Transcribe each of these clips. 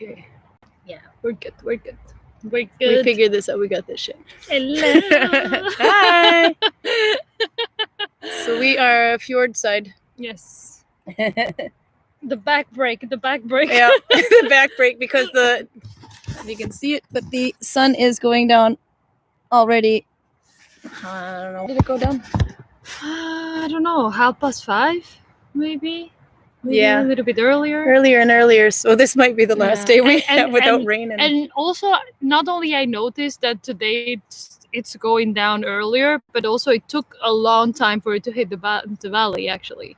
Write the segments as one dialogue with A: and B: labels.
A: okay.
B: Yeah.
A: We're good.
B: We're good.
A: We figured this out. We got this shit.
B: Hello.
A: Hi. So we are fjord side.
B: Yes. The back break.
A: Yeah, the back break because you can see it, but the sun is going down already. I don't know. Did it go down?
B: I don't know. 5:30, maybe.
A: Yeah,
B: a little bit earlier.
A: Earlier. So this might be the last day we have without rain.
B: And also, not only I noticed that today it's going down earlier, but also it took a long time for it to hit the valley. Actually.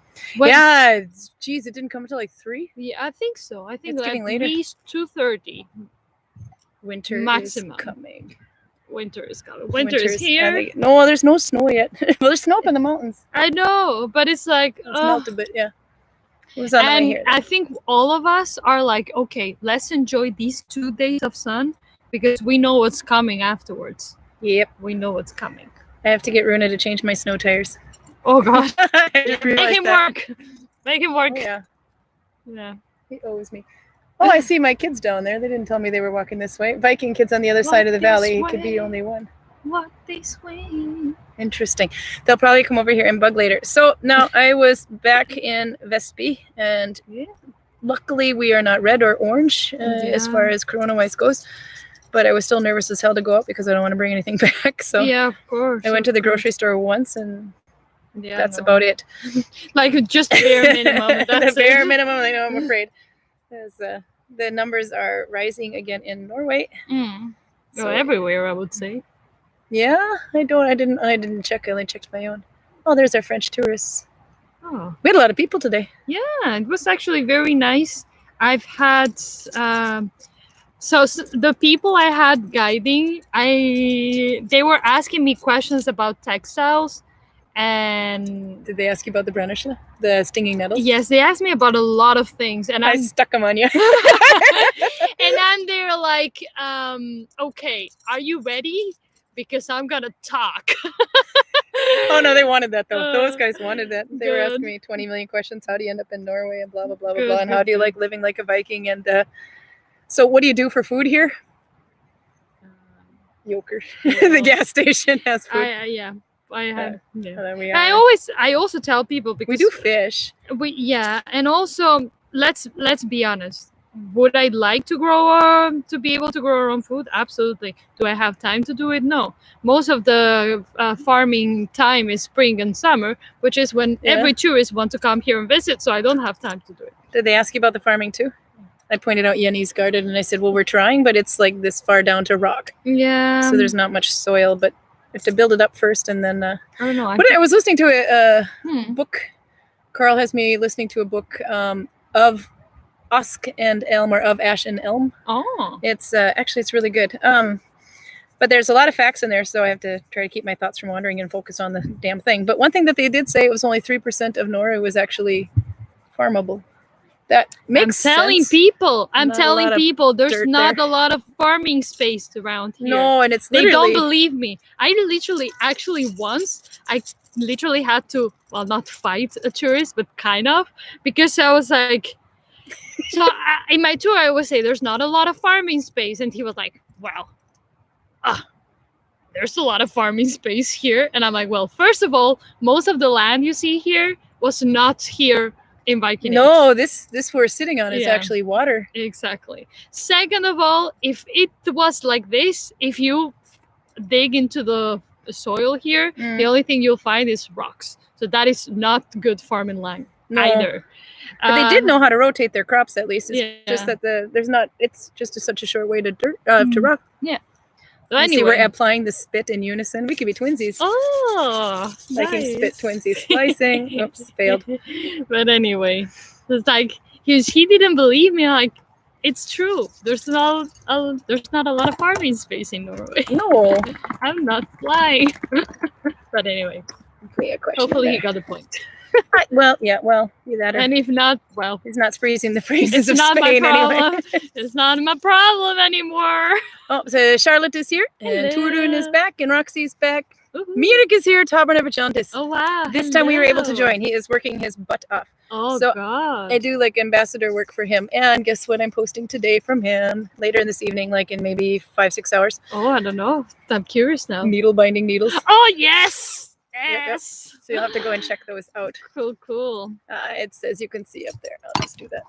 A: Geez, it didn't come until like 3.
B: Yeah, I think so. I think
A: It's getting later.
B: At least 2:30.
A: Winter
B: maximum.
A: is coming.
B: Winter is coming. Winter is here.
A: No, there's no snow yet. Well, there's snow up in the mountains.
B: I know, but it's like
A: it's melted, but yeah. And
B: I think all of us are like, okay, let's enjoy these 2 days of sun because we know what's coming afterwards.
A: Yep,
B: we know what's coming.
A: I have to get Runa to change my snow tires.
B: Oh God,
A: Make
B: him work. Make him work.
A: Oh,
B: yeah.
A: He owes me. Oh, I see my kids down there. They didn't tell me they were walking this way. Viking kids on the other side of the valley. It could be only one.
B: Walk this way.
A: Interesting. They'll probably come over here and bug later. So now I was back in Vestby, and luckily we are not red or orange as far as corona-wise goes. But I was still nervous as hell to go out because I don't want to bring anything back. So
B: yeah, of course.
A: I went to the grocery store once, and that's about it.
B: Like just bare minimum.
A: The bare minimum. I know. I'm afraid. Because the numbers are rising again in Norway.
B: So everywhere, I would say.
A: Yeah, I didn't check. I only checked my own. Oh, there's our French tourists.
B: Oh,
A: we had a lot of people today.
B: Yeah, it was actually very nice. I've had so the people I had guiding, they were asking me questions about textiles. And
A: did they ask you about the branushle, the stinging nettles?
B: Yes, they asked me about a lot of things, and I
A: stuck them on you.
B: And then they're like, "Okay, are you ready? Because I'm gonna talk."
A: Oh no, they wanted that though. Those guys wanted that. They were asking me 20 million questions. How do you end up in Norway and blah blah blah blah blah, and how do you like living like a Viking? And so, what do you do for food here? Yoker. The gas station has food.
B: I have. I also tell people because
A: we do fish.
B: And also let's be honest. Would I like to to be able to grow our own food? Absolutely. Do I have time to do it? No. Most of the farming time is spring and summer, which is when every tourist wants to come here and visit. So I don't have time to do it.
A: Did they ask you about the farming too? I pointed out Jenny's garden, and I said, "Well, we're trying, but it's like this far down to rock.
B: Yeah.
A: So there's not much soil, but." Have to build it up first, and then
B: I don't know.
A: But I was listening to a book. Carl has me listening to a book of Osk and Elm, or of Ash and Elm.
B: Oh,
A: it's actually it's really good. But there's a lot of facts in there, so I have to try to keep my thoughts from wandering and focus on the damn thing. But one thing that they did say, it was only 3% of Norway was actually farmable. That makes sense.
B: I'm telling people there's not a lot of farming space around here.
A: No, and it's
B: literally... They don't believe me. I literally had to, well, not fight a tourist, but kind of, because I was like, so in my tour, I would say there's not a lot of farming space. And he was like, well, there's a lot of farming space here. And I'm like, well, first of all, most of the land you see here was not here in Viking Age.
A: No, this we're sitting on is actually water.
B: Exactly. Second of all, if it was like this, if you dig into the soil here, the only thing you'll find is rocks. So that is not good farming land either.
A: But they did know how to rotate their crops at least. It's just that it's just such a short way to rock.
B: Yeah.
A: So anyway, we're applying the spit in unison. We could be twinsies.
B: Oh,
A: Viking spit twinsies. Slicing. Oops, failed.
B: But anyway, it's like he didn't believe me. Like, it's true. There's not a lot of farming space in Norway.
A: No,
B: I'm not lying. But anyway, hopefully he got the point.
A: Well, either.
B: And if not, well,
A: he's not freezing the phrases of Spain anyway.
B: It's not my problem anymore.
A: Oh, so Charlotte is here, and Torun is back, and Roxy's back. Mirik is here, Tabern Evajantis.
B: Oh, wow.
A: This time we were able to join. He is working his butt off.
B: Oh
A: So
B: God.
A: I do like ambassador work for him. And guess what I'm posting today from him later in this evening, like in maybe 5-6 hours?
B: Oh, I don't know. I'm curious now.
A: Needle binding needles.
B: Oh yes.
A: Yep.
B: Yes.
A: So you'll have to go and check those out.
B: Cool.
A: It says you can see up there. I'll just do that.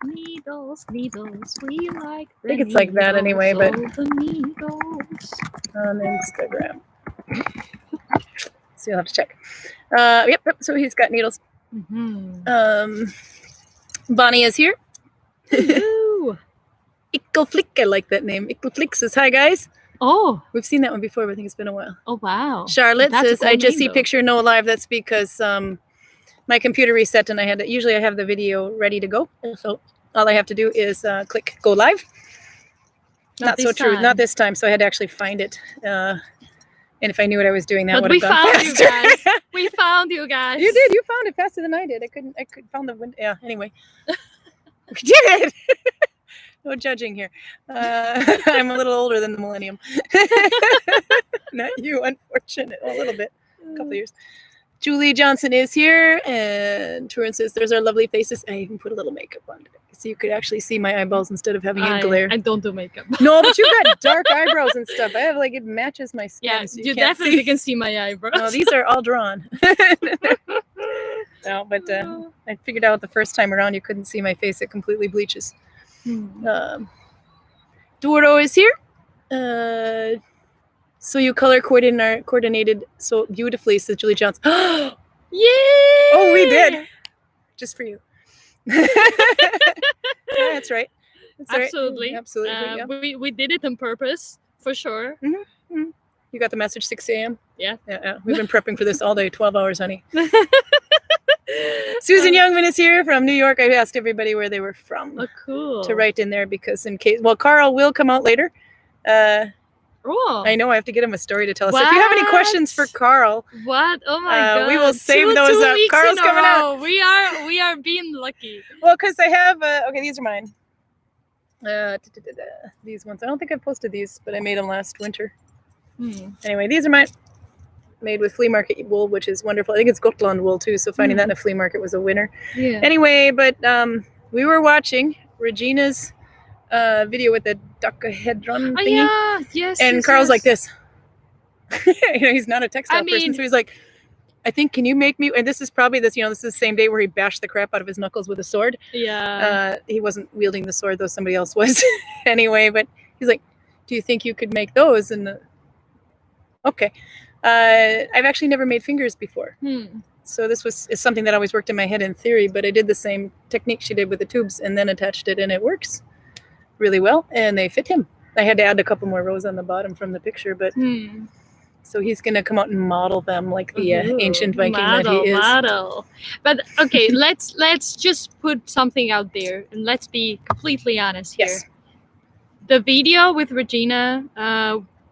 B: Needles, we like the
A: I think it's like that anyway, but
B: the needles.
A: on Instagram. So you'll have to check. Yep. So he's got needles. Bonnie is here.
B: Ooh.
A: Ickelflick, I like that name. Ickelflick says, hi guys.
B: Oh.
A: We've seen that one before, but I think it's been a while.
B: Oh wow.
A: Charlotte
B: That's a
A: says,
B: cool
A: I just
B: name,
A: see
B: though.
A: picture no live. That's because my computer reset and I had to, usually I have the video ready to go. So all I have to do is click go live. Not so true.
B: time.
A: Not this time. So I had to actually find it. And if I knew what I was doing, that
B: But
A: would have
B: we
A: gone
B: found
A: faster.
B: you guys. We found you guys.
A: You did. You found it faster than I did. I found the window. Yeah. Anyway, we did it. No judging here. I'm a little older than the millennium. Not you, unfortunate. A little bit. A couple of years. Julie Johnson is here, and Turin says, "There's our lovely faces." I even put a little makeup on today, so you could actually see my eyeballs instead of having a glare.
B: I don't do makeup.
A: No, but you've got dark eyebrows and stuff. I have like it matches my skin.
B: Yeah,
A: so
B: you
A: can't
B: definitely
A: see.
B: can see my eyebrows.
A: No, these are all drawn. No, but I figured out the first time around you couldn't see my face. It completely bleaches. Doro is here. So you color coordinated so beautifully, says Julie Johnson.
B: Yeah.
A: Oh, we did. Just for you. Yeah, that's right. That's
B: Absolutely.
A: Right. Absolutely. Yeah.
B: We did it on purpose, for sure.
A: You got the message 6 a.m.?
B: Yeah.
A: We've been prepping for this all day, 12 hours, honey. Susan Youngman is here from New York. I asked everybody where they were from.
B: Oh, cool.
A: To write in there because in case, well, Carl will come out later.
B: Oh.
A: I know I have to get him a story to tell us. So if you have any questions for Carl,
B: what? Oh my God!
A: we will save
B: two
A: those up.
B: weeks
A: Carl's
B: in a
A: coming
B: row.
A: out.
B: We are being lucky.
A: Well, because I have okay, these are mine. These ones. I don't think I posted these, but I made them last winter. Anyway, these are mine. Made with flea market wool, which is wonderful. I think it's Gotland wool too, so finding that in a flea market was a winner.
B: Yeah.
A: Anyway, but we were watching Regina's video with the dodecahedron thingy.
B: Yeah, yes.
A: And
B: yes,
A: Carl's
B: yes.
A: like this. He's not a textile person, so he's like, I think, can you make me, and this is probably this is the same day where he bashed the crap out of his knuckles with a sword.
B: Yeah.
A: He wasn't wielding the sword, though somebody else was. Anyway, but he's like, do you think you could make those? And okay. I've actually never made fingers before. So this is something that always worked in my head in theory, but I did the same technique she did with the tubes and then attached it, and it works really well, and they fit him. I had to add a couple more rows on the bottom from the picture, but so he's going to come out and model them like the ancient Viking that he is.
B: Model. But okay, let's just put something out there, and let's be completely honest here.
A: Yes.
B: The video with Regina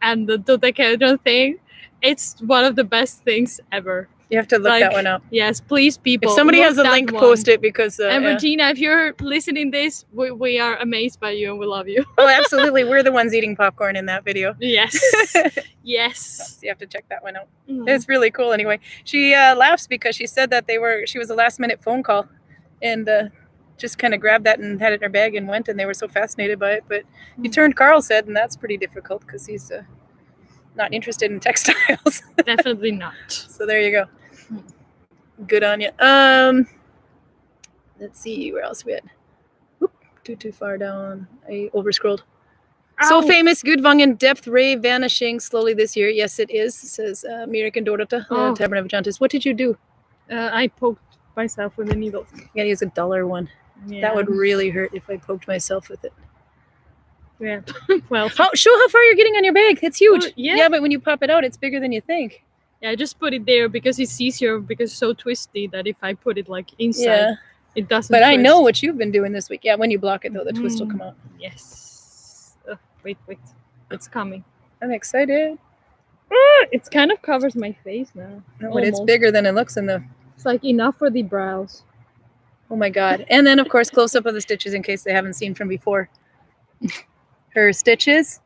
B: and the dodecahedron thing, it's one of the best things ever.
A: You have to look that one up.
B: Yes, please, people.
A: If somebody
B: look
A: has a
B: that
A: link,
B: one.
A: post it because.
B: And Regina, if you're listening this, we are amazed by you and we love you.
A: Oh, absolutely. We're the ones eating popcorn in that video.
B: Yes. Yes.
A: So you have to check that one out. It's really cool. Anyway, she laughs because she said that she was a last minute phone call and just kind of grabbed that and had it in her bag and went, and they were so fascinated by it. But you turned Carl's head, and that's pretty difficult because he's not interested in textiles.
B: Definitely not.
A: So there you go. Good on you. Let's see where else we had. Oop, too far down. I overscrolled.
B: Ow.
A: So famous Gudvangen depth ray vanishing slowly this year. Yes, it is, says Mirik and Dorota, Tavern of Jantis. What did you do?
B: I poked myself with a needle.
A: You gotta use a duller one.
B: Yeah.
A: That would really hurt if I poked myself with it.
B: Yeah. Well.
A: Show how far you're getting on your bag. It's huge.
B: Oh, yeah.
A: Yeah, but when you pop it out, it's bigger than you think.
B: Yeah, I just put it there because it's easier, because it's so twisty that if I put it like inside, it doesn't
A: But
B: twist.
A: I know what you've been doing this week. Yeah, when you block it though, the twist will come out.
B: Yes. Wait. It's coming.
A: I'm excited.
B: It kind of covers my face now.
A: No, but it's
B: Almost.
A: bigger than it looks in the...
B: It's like enough for the brows.
A: Oh my God. And then of course, close up of the stitches in case they haven't seen from before. Her stitches.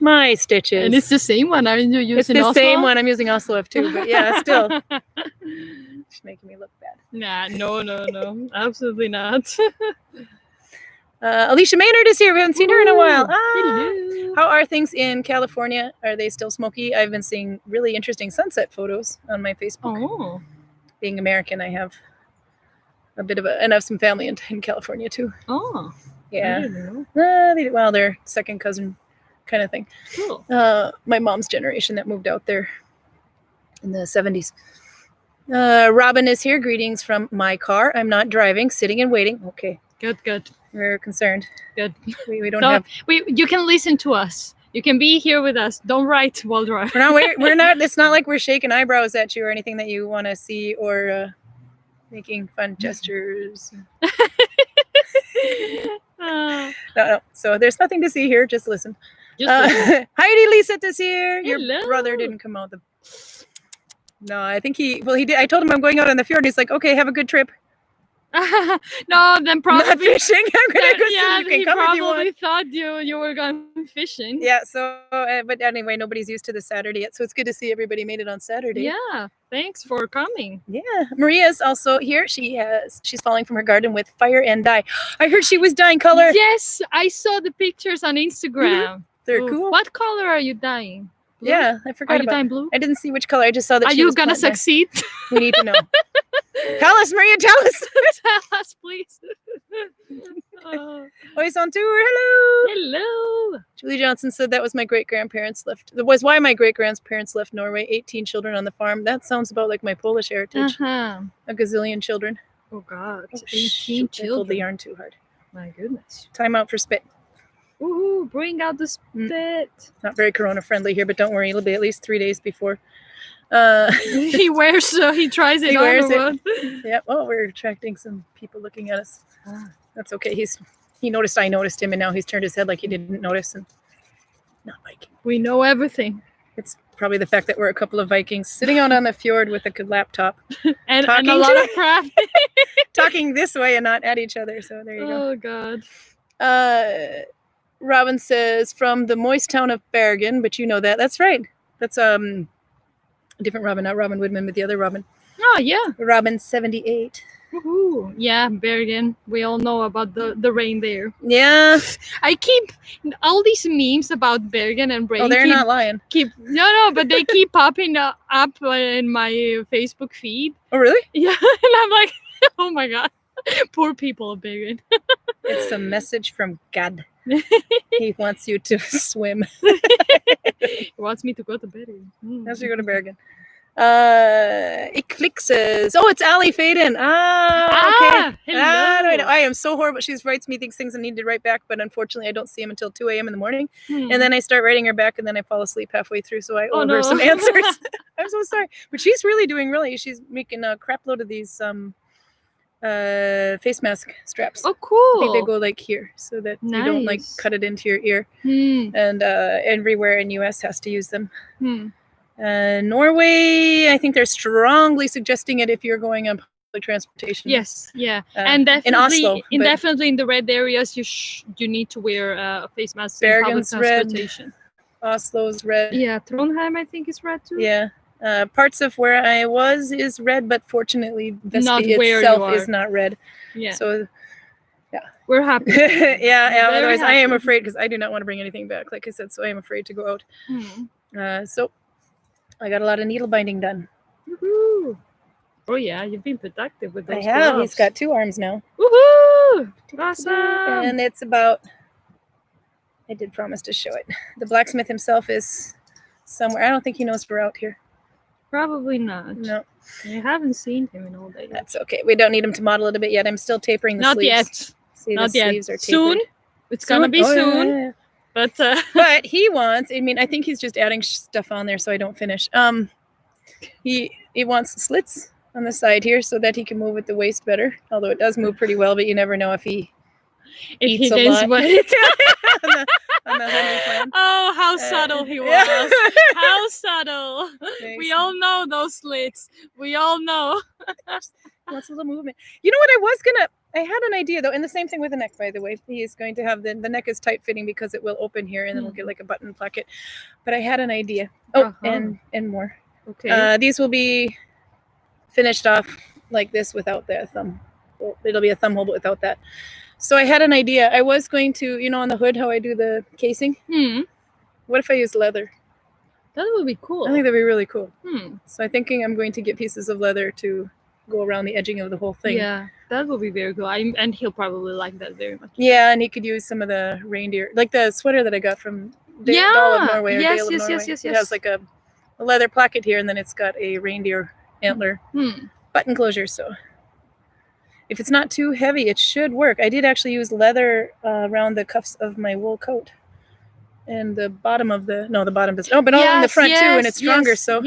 A: My stitches.
B: And it's the same one, aren't you using
A: It's the
B: Oslo?
A: same one. I'm using Oslo too, but yeah, still. It's making me look bad.
B: Nah, no. Absolutely not.
A: Alicia Maynard is here. We haven't seen her in a while.
B: Hello.
A: How are things in California? Are they still smoky? I've been seeing really interesting sunset photos on my Facebook.
B: Oh.
A: Being American, I have a bit of and I have some family in California too.
B: Oh. I
A: Yeah.
B: didn't know.
A: Well, they're second cousin kind of thing.
B: Cool.
A: My mom's generation that moved out there in the 70s. Robin is here. Greetings from my car. I'm not driving, sitting and waiting. Okay.
B: Good.
A: We're concerned.
B: Good.
A: We don't
B: So
A: have.
B: you can listen to us. You can be here with us. Don't write while driving.
A: We're not. It's not like we're shaking eyebrows at you or anything that you want to see or making fun gestures. No. So there's nothing to see here. Just listen. Heidi Lisa is here. Your
B: Hello.
A: brother didn't come out. No, I think he did. I told him I'm going out on the fjord. He's like, okay, have a good trip.
B: No, then probably
A: Not fishing. I'm gonna go.
B: yeah,
A: You can
B: he
A: come if you
B: probably
A: want.
B: thought you were going fishing.
A: Yeah. So, but anyway, nobody's used to the Saturday yet, so it's good to see everybody made it on Saturday.
B: Yeah. Thanks for coming.
A: Yeah. Maria's also here. She's falling from her garden with fire and dye. I heard she was dyeing color.
B: Yes, I saw the pictures on Instagram.
A: They're
B: Ooh,
A: cool.
B: What color are you dyeing? Blue?
A: Yeah, I
B: Are
A: forgot
B: you
A: about.
B: dyeing blue?
A: I didn't see which color. I just saw that.
B: Are
A: she
B: you
A: was
B: gonna
A: planting.
B: succeed?
A: We need to know. Tell us, Maria. Tell us.
B: Tell us, please.
A: Oh, he's on tour. Hello.
B: Hello.
A: Julie Johnson said that was my great-grandparents left. That was why my great-grandparents left Norway. 18 children on the farm. That sounds about like my Polish heritage.
B: Uh-huh.
A: A gazillion children.
B: Oh God.
A: Oh,
B: 18
A: shoot, I pulled the
B: children.
A: yarn too hard.
B: My goodness.
A: Time out for spit.
B: Ooh, bring out the spit.
A: Not very corona-friendly here, but don't worry. It'll be at least 3 days before.
B: He wears he tries it
A: He
B: on
A: wears
B: or
A: it.
B: what?
A: Yeah. Oh, we're attracting some people looking at us. That's okay. He noticed I noticed him, and now he's turned his head like he didn't notice. And not Viking.
B: We know everything.
A: It's probably the fact that we're a couple of Vikings sitting out on the fjord with a good laptop,
B: And
A: Talking
B: a lot
A: to-
B: of craft.
A: talking this way and not at each other. So there you
B: Oh God.
A: go. Robin says from the moist town of Bergen, but you know that. That's right. That's a different Robin, not Robin Woodman, but the other Robin.
B: Oh yeah.
A: Robin 78.
B: Woohoo. Yeah, Bergen. We all know about the rain there.
A: Yeah.
B: I keep all these memes about Bergen and rain.
A: Oh, they're not lying.
B: But they keep popping up in my Facebook feed.
A: Oh, really?
B: Yeah, and I'm like, oh my God, poor people of Bergen.
A: It's a message from God. He wants you to swim.
B: He wants me to go to Bergen.
A: As you go to Bergen. Eclipses. Oh, it's Ali Faden. Okay.
B: Hello.
A: I am so horrible. She writes me these things I need to write back, but unfortunately I don't see them until 2 a.m. in the morning.
B: Hmm.
A: And then I start writing her back, and then I fall asleep halfway through, so I owe
B: no.
A: her some answers. I'm so sorry. But she's really doing she's making a crap load of these face mask straps.
B: Oh, cool.
A: I think they go like here, so that you don't like
B: Nice.
A: cut it into your ear.
B: Hmm.
A: And everywhere in US has to use them.
B: Hmm.
A: Norway, I think they're strongly suggesting it if you're going on public transportation.
B: Yes, yeah,
A: in
B: and definitely,
A: Oslo, but-
B: definitely in the red areas, you need to wear a face mask in public
A: Bergen's red.
B: transportation.
A: Oslo's red.
B: Yeah, Trondheim, I think, is red too.
A: Yeah. Parts of where I was is red, but fortunately,
B: Not
A: Vestby
B: where you
A: itself
B: are.
A: is not red.
B: Yeah,
A: So,
B: we're happy.
A: yeah.
B: Very
A: Otherwise, I am
B: happy.
A: afraid because I do not want to bring anything back, like I said. So I am afraid to go out.
B: Hmm.
A: So I got a lot of needle binding done.
B: Woohoo! Oh yeah, you've been productive with
A: I
B: those.
A: have.
B: gloves.
A: He's got 2 arms now.
B: Woohoo! Awesome.
A: And it's about. I did promise to show it. The blacksmith himself is somewhere. I don't think he knows we're out here.
B: Probably not.
A: No,
B: I haven't seen him in all day.
A: that's okay. We don't need him to model it a bit yet. I'm still tapering the
B: Not
A: sleeves.
B: yet.
A: See,
B: Not
A: the
B: yet.
A: sleeves are tapered.
B: Soon. It's gonna be
A: Oh, yeah,
B: soon.
A: yeah, yeah.
B: But
A: But he wants. I mean, I think he's just adding stuff on there so I don't finish. He wants slits on the side here so that he can move with the waist better. Although it does move pretty well, but you never know if he
B: if
A: eats
B: he
A: a
B: does
A: lot.
B: what
A: on the honey plan.
B: Oh, how subtle he was.
A: yeah.
B: How subtle. We all know those slits. We all know.
A: What's a little movement? You know what? I was gonna. I had an idea though, and the same thing with the neck, by the way. He is going to have the neck is tight fitting because it will open here, and then we'll get like a button pocket. But I had an idea. Oh, and more.
B: Okay.
A: These will be finished off like this without the thumb. Well, it'll be a thumb hole, but without that. So I had an idea. I was going to, on the hood, how I do the casing. What if I use leather?
B: That would be cool.
A: I think that'd be really cool. So I'm thinking I'm going to get pieces of leather to go around the edging of the whole thing.
B: Yeah, that would be very cool. And he'll probably like that very much.
A: Yeah, and he could use some of the reindeer, like the sweater that I got from Doll of Norway.
B: Yes.
A: It has like a leather placket here, and then it's got a reindeer antler button closure. So if it's not too heavy, it should work. I did actually use leather around the cuffs of my wool coat. And the bottom of the bottom does but all in the front too, and it's stronger, so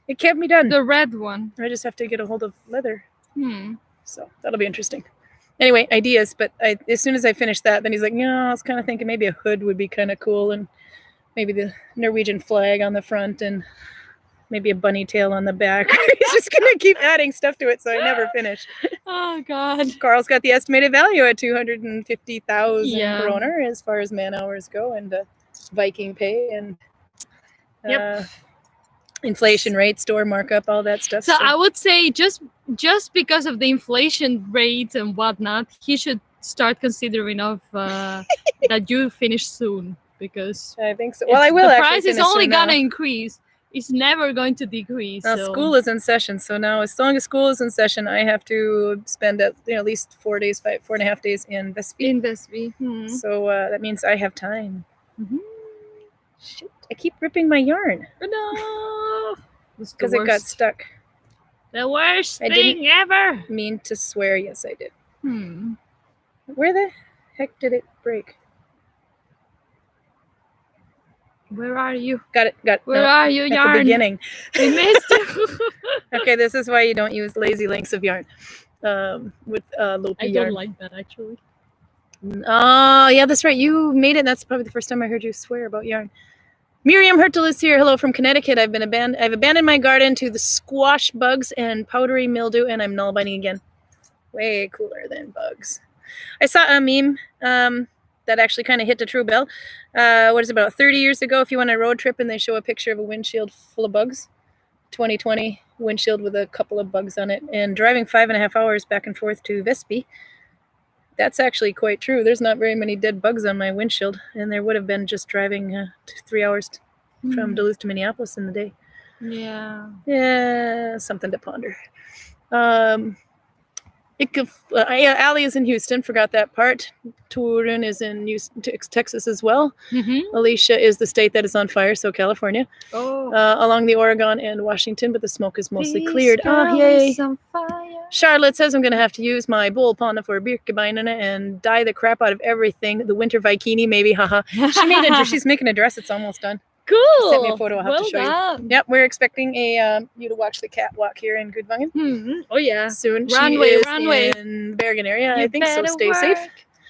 A: it kept me done.
B: The red one.
A: I just have to get a hold of leather. So that'll be interesting. Anyway, ideas, but as soon as I finish that, then he's like, I was kind of thinking maybe a hood would be kind of cool, and maybe the Norwegian flag on the front, and maybe a bunny tail on the back. He's just gonna keep adding stuff to it, so I never finish.
B: Oh God.
A: Carl's got the estimated value at 250,000 kroner as far as man hours go, and Viking pay and inflation rate, store markup, all that stuff.
B: So I would say just because of the inflation rate and whatnot, he should start considering of that you finish soon, because
A: I think so. Well, I will.
B: The price is only gonna increase. It's never going to decrease.
A: Now, school is in session, so now as long as school is in session, I have to spend at least 4 days, 4.5 days in Vestby. So that means I have time. Shit, I keep ripping my yarn.
B: No,
A: because it got stuck.
B: The worst thing ever.
A: Mean to swear, yes, I did. Where the heck did it break?
B: Where are you?
A: Got it.
B: Where are you, yarn?
A: At the beginning.
B: I missed you.
A: Okay, this is why you don't use lazy lengths of yarn with low
B: I
A: yarn.
B: don't like that, actually.
A: Oh, yeah, that's right. You made it. That's probably the first time I heard you swear about yarn. Miriam Hertel is here. Hello from Connecticut. I've abandoned my garden to the squash bugs and powdery mildew, and I'm Nalbinding again. Way cooler than bugs. I saw a meme that actually kind of hit the true bell. What is it, about 30 years ago? If you went on a road trip and they show a picture of a windshield full of bugs, 2020 windshield with a couple of bugs on it, and driving 5.5 hours back and forth to Vestby. That's actually quite true. There's not very many dead bugs on my windshield, and there would have been just driving 3 hours from Duluth to Minneapolis in the day. Yeah, something to ponder. Allie is in Houston. Forgot that part. Torun is in Texas as well. Alicia is the state that is on fire, so California. Along the Oregon and Washington, but the smoke is mostly cleared. Oh, yay. Charlotte says I'm going to have to use my bull panna for Birkebeinen and dye the crap out of everything. The winter Vikini, maybe. Haha. She's making a dress. It's almost done.
B: Cool.
A: She sent me a photo. I'll have to show you. Yep, we're expecting you to watch the catwalk here in Gudvangen.
B: Oh yeah,
A: soon.
B: Runway
A: in the Bergen area, I think. So stay safe.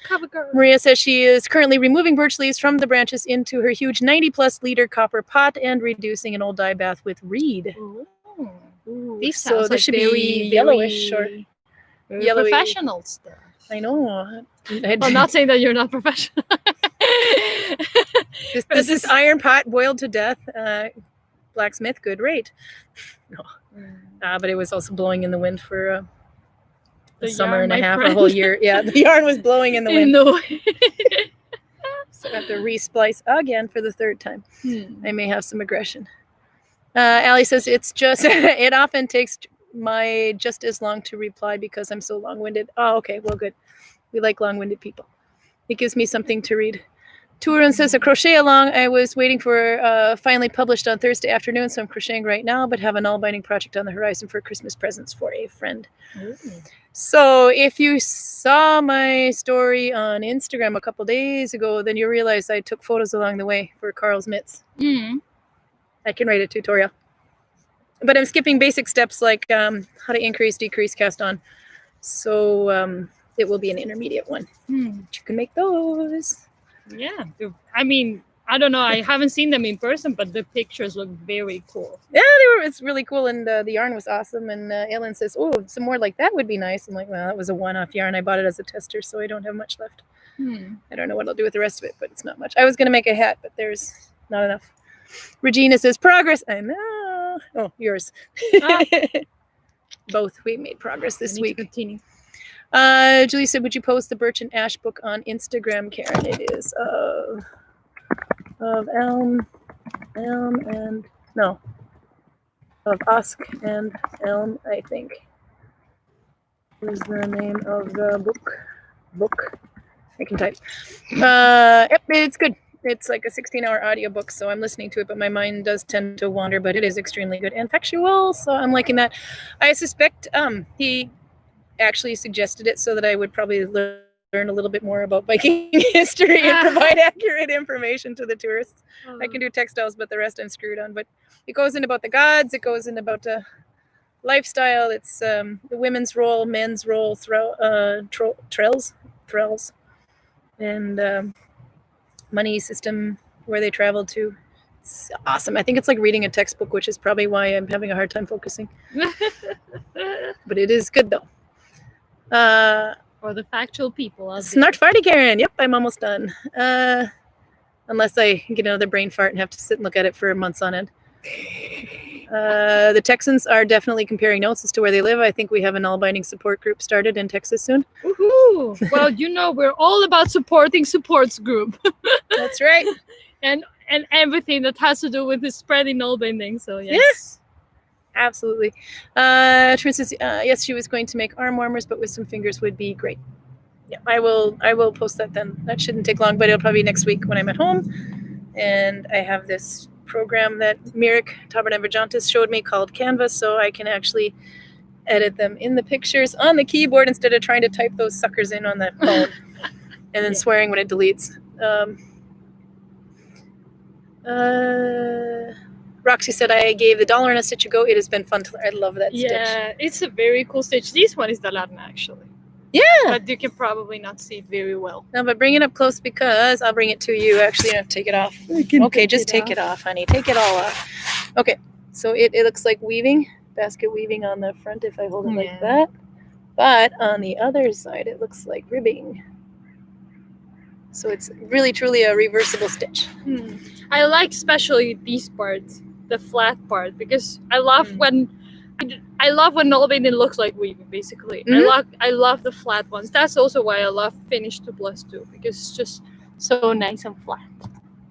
B: Cover girl.
A: Maria says she is currently removing birch leaves from the branches into her huge 90+ liter copper pot and reducing an old dye bath with reed.
B: Ooh,
A: so this should be yellowish or yellowy.
B: Professional stuff.
A: I know.
B: I'm not saying that you're not professional.
A: This is iron pot boiled to death. Blacksmith, good rate. But it was also blowing in the wind for a summer and a half, a whole year. Yeah, the yarn was blowing in the wind. So I have to re-splice again for the third time. I may have some aggression. Allie says it's just, it often takes just as long to reply because I'm so long-winded. Oh, okay, well, good. We like long-winded people. It gives me something to read. Turin says a crochet along. I was waiting for finally published on Thursday afternoon, so I'm crocheting right now, but have a Nalbinding project on the horizon for Christmas presents for a friend. So if you saw my story on Instagram a couple days ago, then you realize I took photos along the way for Carl's mitts. I can write a tutorial. But I'm skipping basic steps like how to increase, decrease, cast on. So it will be an intermediate one. You can make those.
B: Yeah, I mean, I don't know. I haven't seen them in person, but the pictures look very cool.
A: Yeah, it's really cool, and the yarn was awesome. And Ellen says, "Oh, some more like that would be nice." I'm like, "Well, that was a one-off yarn. I bought it as a tester, so I don't have much left. I don't know what I'll do with the rest of it, but it's not much. I was gonna make a hat, but there's not enough." Regina says, "Progress." I know. Oh, yours. Both. We made progress this week.
B: Continue.
A: Julie said, "Would you post the Birch and Ash book on Instagram, Karen?" It is of Elm and no, of Usk and Elm, I think, is the name of the book. I can type. Yep, it's good. It's like a 16-hour audiobook, so I'm listening to it, but my mind does tend to wander, but it is extremely good and factual, so I'm liking that. I suspect he actually suggested it so that I would probably learn a little bit more about Viking history and provide accurate information to the tourists. I can do textiles, but the rest I'm screwed on. But it goes in about the gods. It goes in about lifestyle. It's the women's role, men's role, trails, and money system, where they traveled to. It's awesome. I think it's like reading a textbook, which is probably why I'm having a hard time focusing. But it is good, though.
B: Or the factual people.
A: Snort farty, Karen. Yep, I'm almost done. Unless I get another brain fart and have to sit and look at it for months on end. The Texans are definitely comparing notes as to where they live. I think we have a Nalbinding support group started in Texas soon.
B: Woohoo! Well, we're all about supporting supports group.
A: That's right.
B: and everything that has to do with the spreading Nalbinding. So yes.
A: Yeah. Absolutely. Trin says, yes, she was going to make arm warmers, but with some fingers would be great. Yeah, I will post that then. That shouldn't take long, but it'll probably be next week when I'm at home. And I have this program that Mirik Tabernavijantis showed me called Canvas, so I can actually edit them in the pictures on the keyboard instead of trying to type those suckers in on the phone and then swearing when it deletes. Roxy said, "I gave the dollar and a stitch a go. It has been fun to learn." I love that stitch.
B: Yeah, it's a very cool stitch. This one is the Latin, actually.
A: Yeah.
B: But you can probably not see it very well.
A: No, but bring it up close because I'll bring it to you. Actually, you have to take it off. Okay, just take it off, honey. Take it all off. Okay, so it looks like weaving, basket weaving on the front if I hold it like that. But on the other side, it looks like ribbing. So it's really, truly a reversible stitch.
B: I like especially these parts, the flat part, because I love when Nalbinding looks like weaving, basically. I love the flat ones. That's also why I love Finish 2+2, because it's just so nice and flat.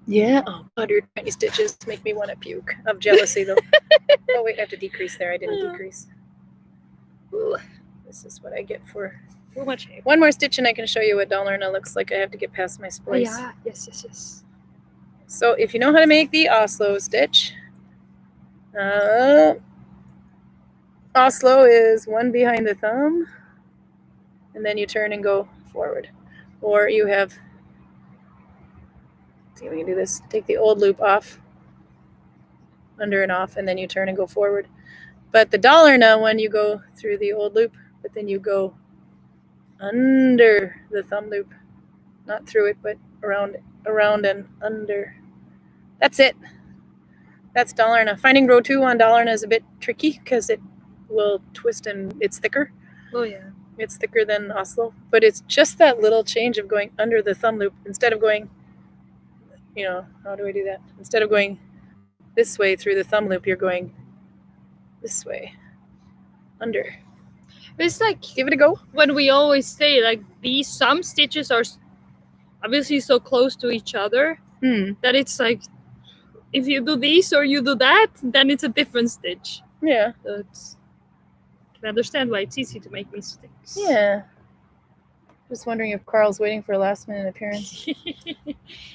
A: Yeah. Oh, 120 stitches make me want to puke of jealousy, though. Oh, wait, I have to decrease there. I didn't decrease. Ooh, this is what I get for
B: too much.
A: One more stitch and I can show you what Dollarna looks like. I have to get past my splice.
B: Yeah, yes.
A: So if you know how to make the Oslo stitch, Oslo is one behind the thumb, and then you turn and go forward. Or you have, let's see if we can do this, take the old loop off, under and off, and then you turn and go forward. But the Dollarna one, you go through the old loop, but then you go under the thumb loop, not through it, but around and under. That's it. That's Dollarna. Finding row 2 on Dollarna is a bit tricky because it will twist and it's thicker.
B: Oh yeah.
A: It's thicker than Oslo, but it's just that little change of going under the thumb loop instead of going, how do I do that? Instead of going this way through the thumb loop, you're going this way, under.
B: It's like,
A: give it a go.
B: When we always say like some stitches are obviously so close to each other that it's like, if you do this or you do that, then it's a different stitch.
A: Yeah.
B: So I can understand why it's easy to make mistakes.
A: Yeah. Just wondering if Carl's waiting for a last minute appearance. He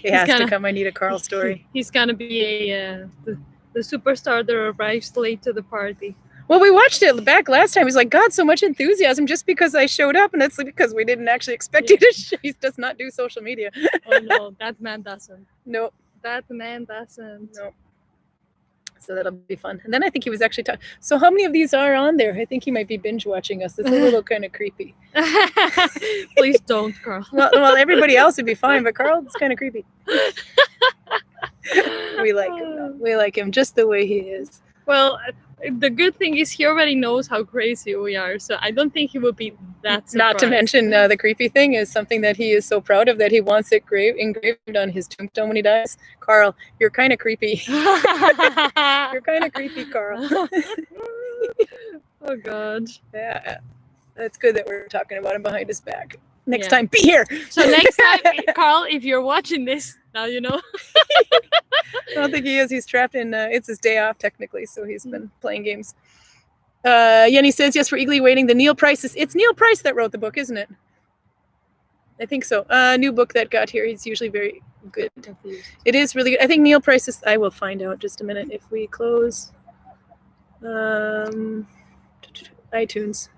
A: has to come. I need a Carl story.
B: He's gonna be the superstar that arrives late to the party.
A: Well, we watched it back last time. He's like, God, so much enthusiasm just because I showed up. And that's because we didn't actually expect you to show. He does not do social media.
B: Oh, no, that man doesn't.
A: No.
B: That man doesn't.
A: No. So that'll be fun. And then I think he was actually talking. So how many of these are on there? I think he might be binge watching us. It's a little kind of creepy.
B: Please don't, Carl.
A: Well, everybody else would be fine, but Carl, it's kind of creepy. We like him. Though. We like him just the way he is.
B: Well, the good thing is he already knows how crazy we are, so I don't think he would be that surprised.
A: Not to mention the creepy thing is something that he is so proud of that he wants it engraved on his tombstone when he dies. Carl, you're kind of creepy. You're kind of creepy, Carl.
B: Oh God.
A: Yeah, that's good that we're talking about him behind his back. Next
B: Yeah.
A: time, be here.
B: So next time, Carl, if you're watching this, now you know.
A: I don't think he is. He's trapped in. It's his day off technically, so he's been playing games. Yenny says yes. We're eagerly waiting. The Neil Price is. It's Neil Price that wrote the book, isn't it? I think so. New book that got here. He's usually very good. It is really good. I think Neil Price is. I will find out just a minute if we close. iTunes.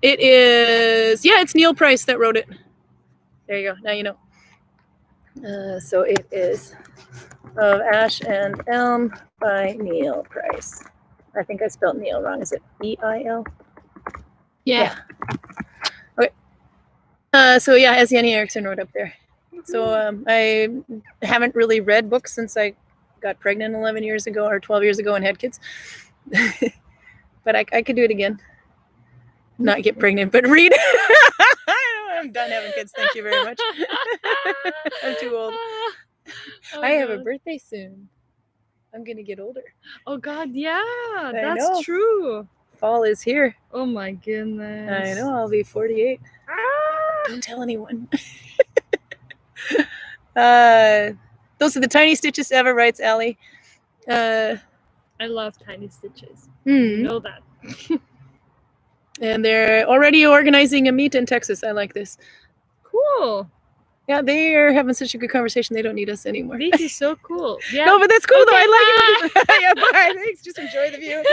A: It is. Yeah, it's Neil Price that wrote it. There you go. Now you know. So it is Of Ash and Elm by Neil Price. I think I spelled Neil wrong. Is it E-I-L?
B: Yeah.
A: Okay. So yeah, as Jenny Erickson wrote up there. So I haven't really read books since I got pregnant 11 years ago or 12 years ago and had kids. But I could do it again. Not get pregnant, but read. I'm done having kids. Thank you very much. I'm too old.
B: Oh,
A: I have a
B: God.
A: birthday soon. I'm going to get older.
B: Oh God, yeah,
A: I
B: that's
A: know.
B: true.
A: Fall is here.
B: Oh my goodness.
A: I know. I'll be 48.
B: Ah!
A: Don't tell anyone. Those are the tiny stitches Eva writes, Allie.
B: I love tiny stitches.
A: Hmm.
B: You know that.
A: And they're already organizing a meet in Texas. I like this.
B: Cool.
A: Yeah, they are having such a good conversation. They don't need us anymore.
B: This is so cool. Yeah.
A: No, but that's cool though.
B: Okay,
A: I like it. Yeah, bye. Thanks. Just enjoy the view.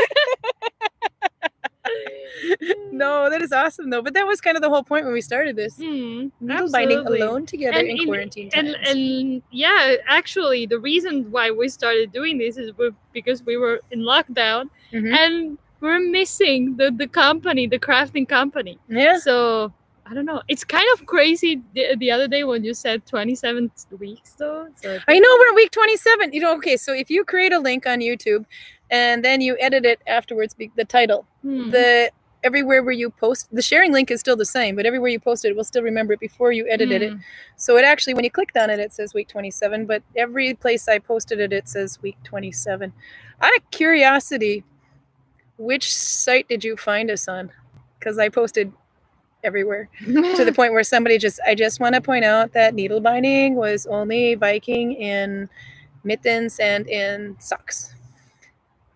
A: No, that is awesome though. But that was kind of the whole point when we started this. Needle binding
B: absolutely.
A: alone together in quarantine times.
B: And yeah, actually, the reason why we started doing this is because we were in lockdown
A: Mhm.
B: and we're missing the company, the crafting company.
A: Yeah.
B: So I don't know. It's kind of crazy the other day when you said 27 weeks though. So
A: I know we're at week 27. You know, okay, so if you create a link on YouTube and then you edit it afterwards, the title, everywhere where you post, the sharing link is still the same, but everywhere you post it, will still remember it before you edited it. So it actually, when you clicked on it, it says week 27, but every place I posted it, it says week 27. Out of curiosity, which site did you find us on? Because I posted everywhere to the point where I just want to point out that needle binding was only Viking in mittens and in socks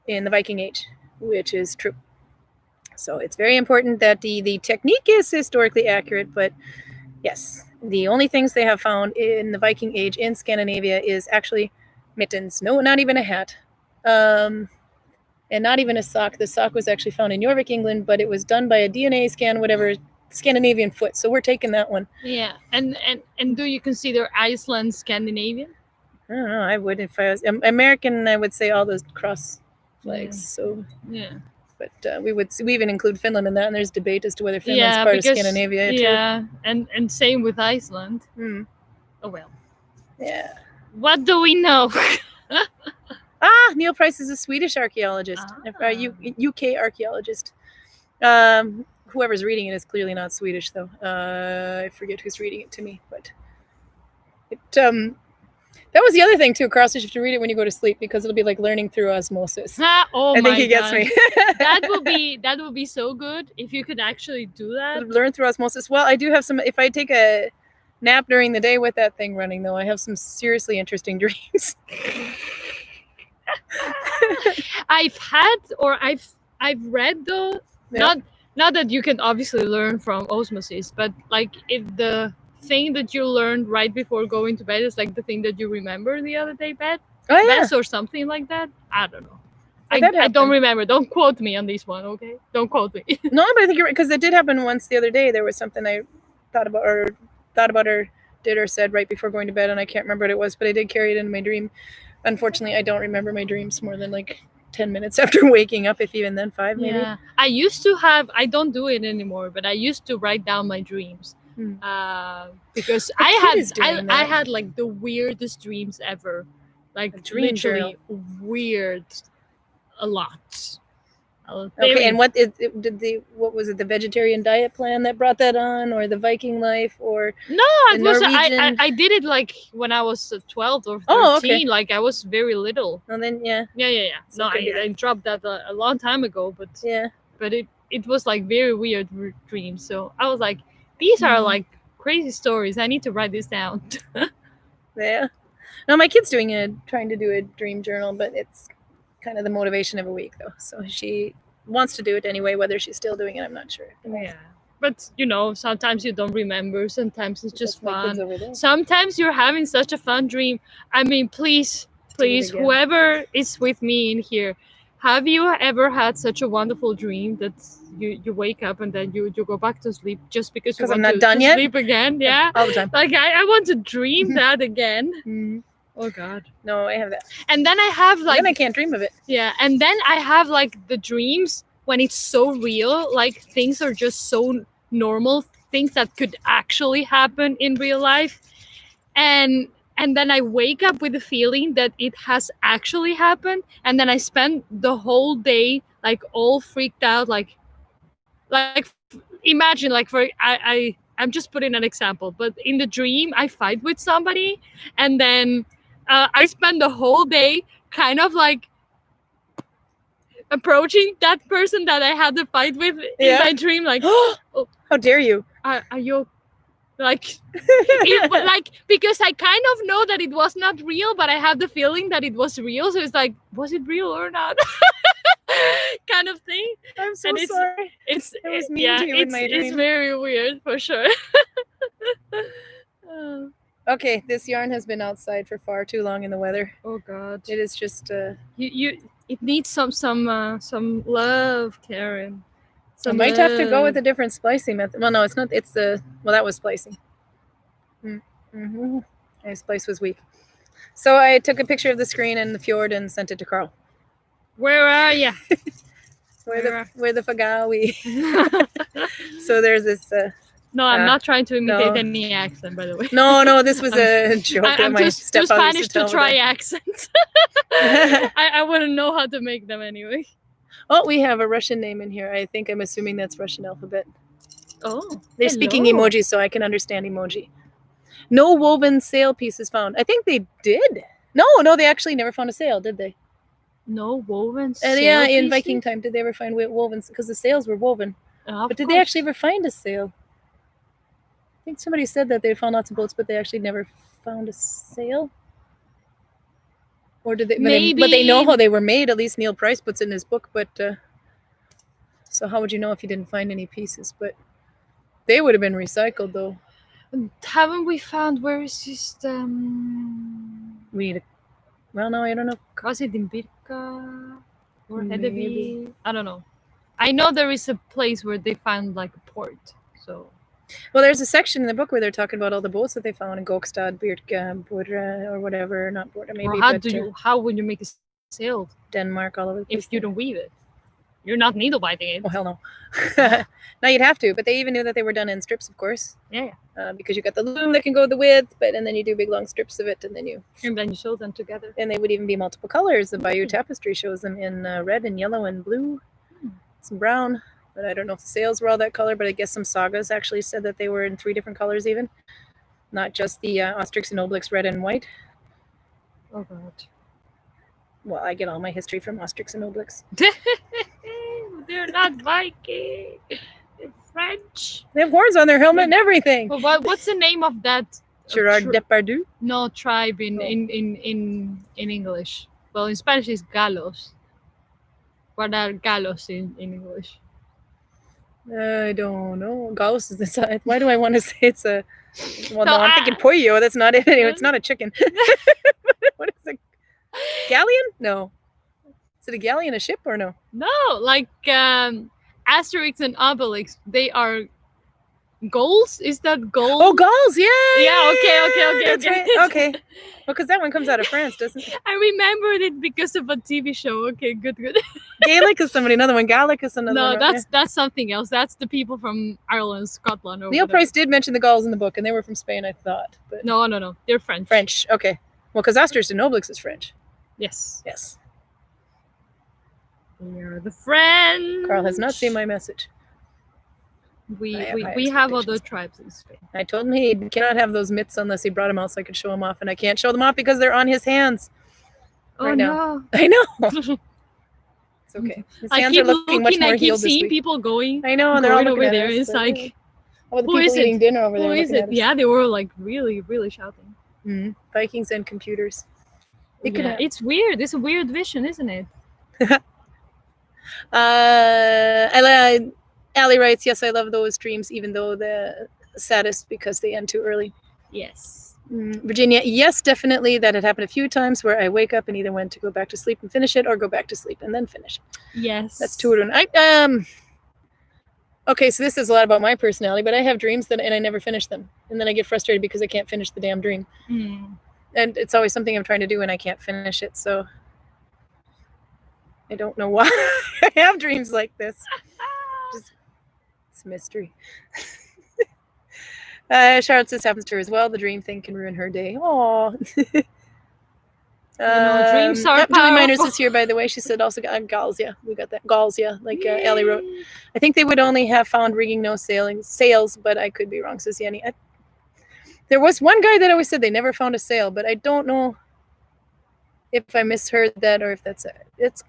A: in the Viking Age, which is true. So it's very important that the technique is historically accurate, but yes, the only things they have found in the Viking Age in Scandinavia is actually mittens. No, not even a hat. And not even a sock. The sock was actually found in Jorvik, England, but it was done by a DNA scan, whatever, Scandinavian foot. So we're taking that one.
B: Yeah. And do you consider Iceland Scandinavian?
A: I don't know. I would if I was American. I would say all those cross flags.
B: Yeah.
A: So
B: Yeah.
A: but we even include Finland in that, and there's debate as to whether Finland's part of Scandinavia.
B: Yeah, and same with Iceland. Oh well.
A: Yeah.
B: What do we know?
A: Neil Price is a Swedish archaeologist, UK archaeologist. Whoever's reading it is clearly not Swedish, though. I forget who's reading it to me, but that was the other thing too, Carl. So you have to read it when you go to sleep because it'll be like learning through osmosis.
B: Oh
A: I think
B: my
A: he gets
B: God.
A: me.
B: that would be so good if you could actually do that.
A: Learn through osmosis. Well, I do have some. If I take a nap during the day with that thing running, though, I have some seriously interesting dreams.
B: I've read though, not that you can obviously learn from osmosis, but like if the thing that you learned right before going to bed is like the thing that you remember the other day best or something like that. I don't know. I don't remember. Don't quote me on this one, okay? Don't quote me.
A: No, but I think you're right, because it did happen once the other day. There was something I thought about or did or said right before going to bed, and I can't remember what it was, but I did carry it into my dream. Unfortunately, I don't remember my dreams more than like 10 minutes after waking up, if even then 5 maybe.
B: Yeah. I used to have, I don't do it anymore, but I used to write down my dreams. Because
A: kid is doing
B: I
A: that.
B: had like the weirdest dreams ever, like
A: A dream
B: literally weird, a lot.
A: Okay, and what was it, the vegetarian diet plan that brought that on, or the Viking life, or
B: No,
A: the
B: it was
A: Norwegian?
B: I did it like when I was 12 or 13.
A: Oh, okay.
B: Like I was very little.
A: Well, then yeah.
B: Yeah.
A: So
B: No,
A: it could be
B: I dropped that a long time ago, but
A: Yeah.
B: but it was like very weird dreams. So I was like, these are like crazy stories. I need to write this down.
A: Yeah. No, my kid's trying to do a dream journal, but it's kind of the motivation of a week though. So she wants to do it anyway. Whether she's still doing it, I'm not sure.
B: Yeah. But you know, sometimes you don't remember. Sometimes it's just
A: That's my kids
B: fun.
A: over there.
B: Sometimes you're having such a fun dream. I mean, please,
A: again.
B: whoever is with me in here, have you ever had such a wonderful dream that you wake up and then you go back to sleep just because you
A: 'Cause I'm
B: want
A: not done
B: to
A: yet?
B: sleep again? Yeah.
A: All the time.
B: Like I want to dream that again. Oh God.
A: No, I have that.
B: And then I have like
A: Then I can't dream of it.
B: yeah, and then I have like the dreams when it's so real, like things are just so normal, things that could actually happen in real life. And then I wake up with the feeling that it has actually happened, and then I spend the whole day like all freaked out, like imagine like I'm just putting an example, but in the dream I fight with somebody, and then I spend the whole day kind of like approaching that person that I had the fight with in my dream, like, oh,
A: how dare you?
B: Are you like, like, because I kind of know that it was not real, but I have the feeling that it was real. So it's like, was it real or not? Kind of thing.
A: I'm so
B: And
A: sorry.
B: It
A: was mean to you in my
B: It's
A: dream.
B: very weird for sure.
A: Okay, this yarn has been outside for far too long in the weather.
B: Oh God.
A: It is just
B: It needs some love, Karin.
A: I might have to go with a different splicing method. Well, no, it's not. It's that was splicing. My splice was weak. So I took a picture of the screen and the fjord and sent it to Carl.
B: Where are you?
A: Where the fagawi. So there's this.
B: No, I'm not trying to imitate any accent, by the way.
A: No, this was a joke.
B: I'm too Spanish to try accents. I wouldn't know how to make them anyway.
A: Oh, we have a Russian name in here. I'm assuming that's Russian alphabet.
B: Oh.
A: They're speaking emojis, so I can understand emoji. No woven sail pieces found. I think they did. No, they actually never found a sail, did they?
B: No woven sail
A: yeah, in
B: pieces?
A: Viking time, did they ever find woven? Because the sails were woven. But did
B: course.
A: they actually ever find a sail? I think somebody said that they found lots of boats, but they actually never found a sail. Or did they?
B: Maybe.
A: But they know how they were made. At least Neil Price puts in his book. But so how would you know if you didn't find any pieces? But they would have been recycled, though.
B: Haven't we found where is this?
A: We need a. Well, no, I don't know.
B: Was it in Birka or
A: Maybe.
B: Hedeby? I don't know. I know there is a place where they found like a port. So.
A: Well, there's a section in the book where they're talking about all the boats that they found in Gokstad, Birka, Burra, or whatever. Not Burra, maybe.
B: Or how would you make a sail?
A: Denmark, all over the place.
B: If you don't weave it, you're not needle binding it.
A: Oh hell no! No, you'd have to. But they even knew that they were done in strips, of course.
B: Yeah.
A: Because you got the loom that can go the width, and then you do big long strips of it, and then you
B: sew them together.
A: And they would even be multiple colors. The Bayou tapestry shows them in red and yellow and blue, some brown. But I don't know if the sails were all that color, but I guess some sagas actually said that they were in 3 different colors even. Not just the Ostrix and Obelix red and white.
B: Oh, God.
A: Well, I get all my history from Ostrix and Obelix.
B: They're not Viking. They're French.
A: They have horns on their helmet and everything.
B: Well, what's the name of that?
A: Gerard Depardieu?
B: No, tribe in English. Well, in Spanish it's Galos. What are Galos in English?
A: I don't know. Gauss is the size. Why do I want to say it's a... Well,
B: No,
A: no, I'm thinking pollo. That's not it. Anyway, it's not a chicken. What is it? Galleon? No. Is it a galleon, a ship, or no?
B: No, like Asterix and Obelix, they are goals. Is that goals?
A: Oh, gulls, yeah.
B: Yeah, okay.
A: that's
B: okay.
A: right. Okay. Well, because that one comes out of France, doesn't it?
B: I remembered it because of a TV show. Okay, good.
A: Gaelic is another one. Gaelic is another one.
B: No,
A: right?
B: that's something else. That's the people from Ireland, Scotland. Or
A: Neil
B: whatever.
A: Price did mention the Gauls in the book, and they were from Spain, I thought. But
B: No. They're French.
A: French. Okay. Well, because Asters de Noblix is French.
B: Yes.
A: Yes.
B: We are the French.
A: Carl has not seen my message.
B: We
A: I have high
B: have other
A: expectations.
B: tribes in Spain.
A: I told him he cannot have those mitts unless he brought them out so I could show them off, and I can't show them off because they're on his hands.
B: Oh
A: Right
B: no!
A: I know. It's okay. His
B: I
A: hands
B: keep
A: are looking much more
B: I keep
A: healed this
B: seeing
A: week.
B: people going.
A: I know, and they're all
B: going
A: looking
B: over
A: at
B: there.
A: us,
B: It's
A: but,
B: like,
A: all the
B: who
A: people
B: is it?
A: eating dinner over there.
B: who is
A: looking
B: it?
A: at us.
B: Yeah, they were like really shouting.
A: Mhm. Vikings and computers. It could
B: Yeah,
A: happen.
B: it's weird. It's a weird vision, isn't it?
A: Allie writes, yes, I love those dreams, even though the saddest because they end too early.
B: Yes.
A: Virginia, yes, definitely. That had happened a few times where I wake up and either went to go back to sleep and finish it or go back to sleep and then finish it.
B: Yes.
A: That's 2 to 1. Okay, so this is a lot about my personality, but I have dreams and I never finish them. And then I get frustrated because I can't finish the damn dream.
B: Mm.
A: And it's always something I'm trying to do and I can't finish it. So I don't know why I have dreams like this. It's a mystery. Charlotte says happens to her as well. The dream thing can ruin her day. Aww.
B: Dreams are
A: Julie Miners
B: powerful.
A: is here, by the way. She said also Gauls, yeah. We got that. Gauls, yeah. Like Ellie wrote. I think they would only have found rigging, no sails, but I could be wrong, says Yanni. There was one guy that always said they never found a sail, but I don't know if I misheard that or if that's it. It's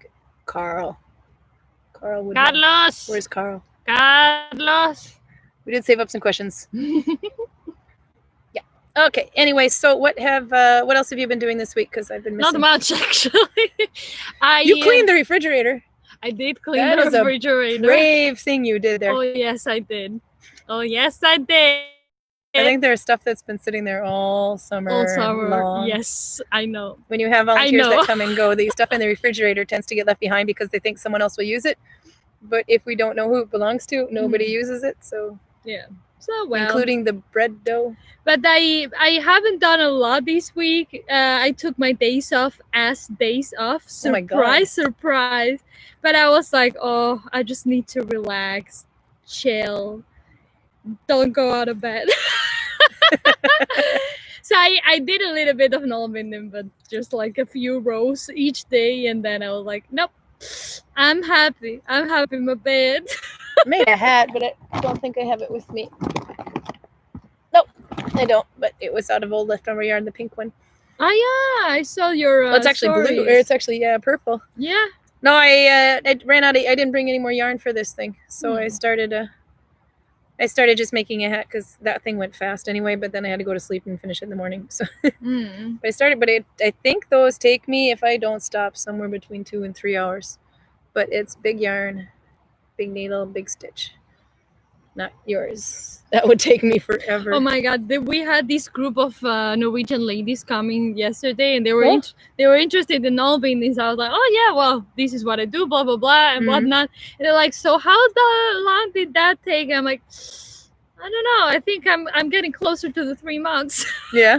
A: Carl. Carl would know.
B: Carlos.
A: Where's Carl?
B: Carlos.
A: We did save up some questions. Yeah. Okay. Anyway, so what else have you been doing this week? Because I've been missing.
B: Not much actually.
A: You cleaned the refrigerator.
B: I did clean
A: That
B: the
A: is a
B: refrigerator.
A: brave thing you did there.
B: Oh yes, I did.
A: I think there's stuff that's been sitting there all summer.
B: All summer.
A: long.
B: Yes, I know.
A: When you have volunteers
B: know.
A: that come and go, the stuff in the refrigerator tends to get left behind because they think someone else will use it. But if we don't know who it belongs to, nobody uses it. So
B: yeah. So well,
A: including the bread dough.
B: But I haven't done a lot this week. I took my days off as days off.
A: Oh my God.
B: Surprise. But I was like, oh, I just need to relax, chill, don't go out of bed. So I did a little bit of Nalbinding, but just like a few rows each day, and then I was like, nope, I'm happy in my bed.
A: I made a hat, but I don't think I have it with me. Nope, I don't. But it was out of old leftover yarn, the pink one.
B: Oh yeah, I saw your.
A: Well, it's actually blue.
B: stories.
A: Or it's actually purple.
B: Yeah.
A: No, I ran out. I didn't bring any more yarn for this thing, so I started just making a hat because that thing went fast anyway. But then I had to go to sleep and finish it in the morning. So, but I started. But I think those take me, if I don't stop, somewhere between 2 and 3 hours. But it's big yarn, big needle, big stitch. Not yours. That would take me forever.
B: Oh my God! We had this group of Norwegian ladies coming yesterday, and they were they were interested in all bindings. I was like, oh yeah, well, this is what I do, blah blah blah, and whatnot. And they're like, so how long did that take? I'm like, I don't know. I think I'm getting closer to the 3 months.
A: Yeah.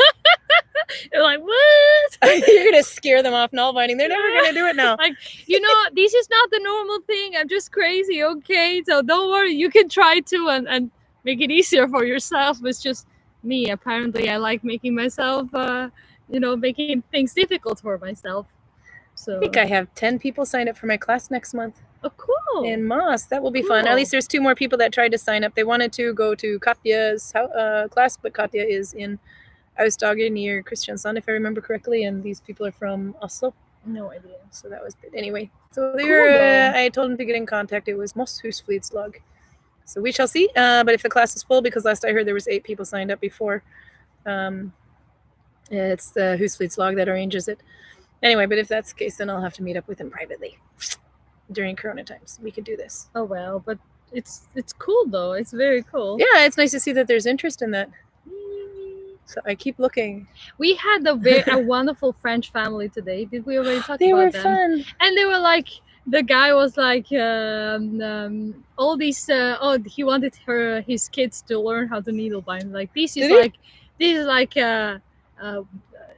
B: They're like, what?
A: You're gonna scare them off null binding. They're never gonna do it now.
B: Like, this is not the normal thing. I'm just crazy, okay? So don't worry. You can try to and make it easier for yourself. It's just me. Apparently, I like making myself, making things difficult for myself. So
A: I think I have 10 people signed up for my class next month.
B: Oh, cool.
A: In Moss. That will be fun. At
B: Cool.
A: least there's 2 more people that tried to sign up. They wanted to go to Katja's class, but Katja is in Aust-Agder near Kristiansand, if I remember correctly, and these people are from Oslo.
B: No idea.
A: So that was good. Anyway, so they
B: Cool,
A: were.
B: though.
A: I told them to get in contact. It was Moss Husflidslag. So we shall see. But if the class is full, because last I heard there was 8 people signed up before, it's the Husflidslag that arranges it. Anyway, but if that's the case, then I'll have to meet up with him privately during Corona times. We could do this.
B: Oh well, but it's cool though. It's very cool.
A: Yeah, it's nice to see that there's interest in that. So I keep looking.
B: We had a wonderful French family today. Did we already talk
A: They
B: about
A: were
B: them?
A: fun.
B: And they were like, the guy was like, all these. He wanted his kids to learn how to needle bind. Like this is
A: Did he?
B: like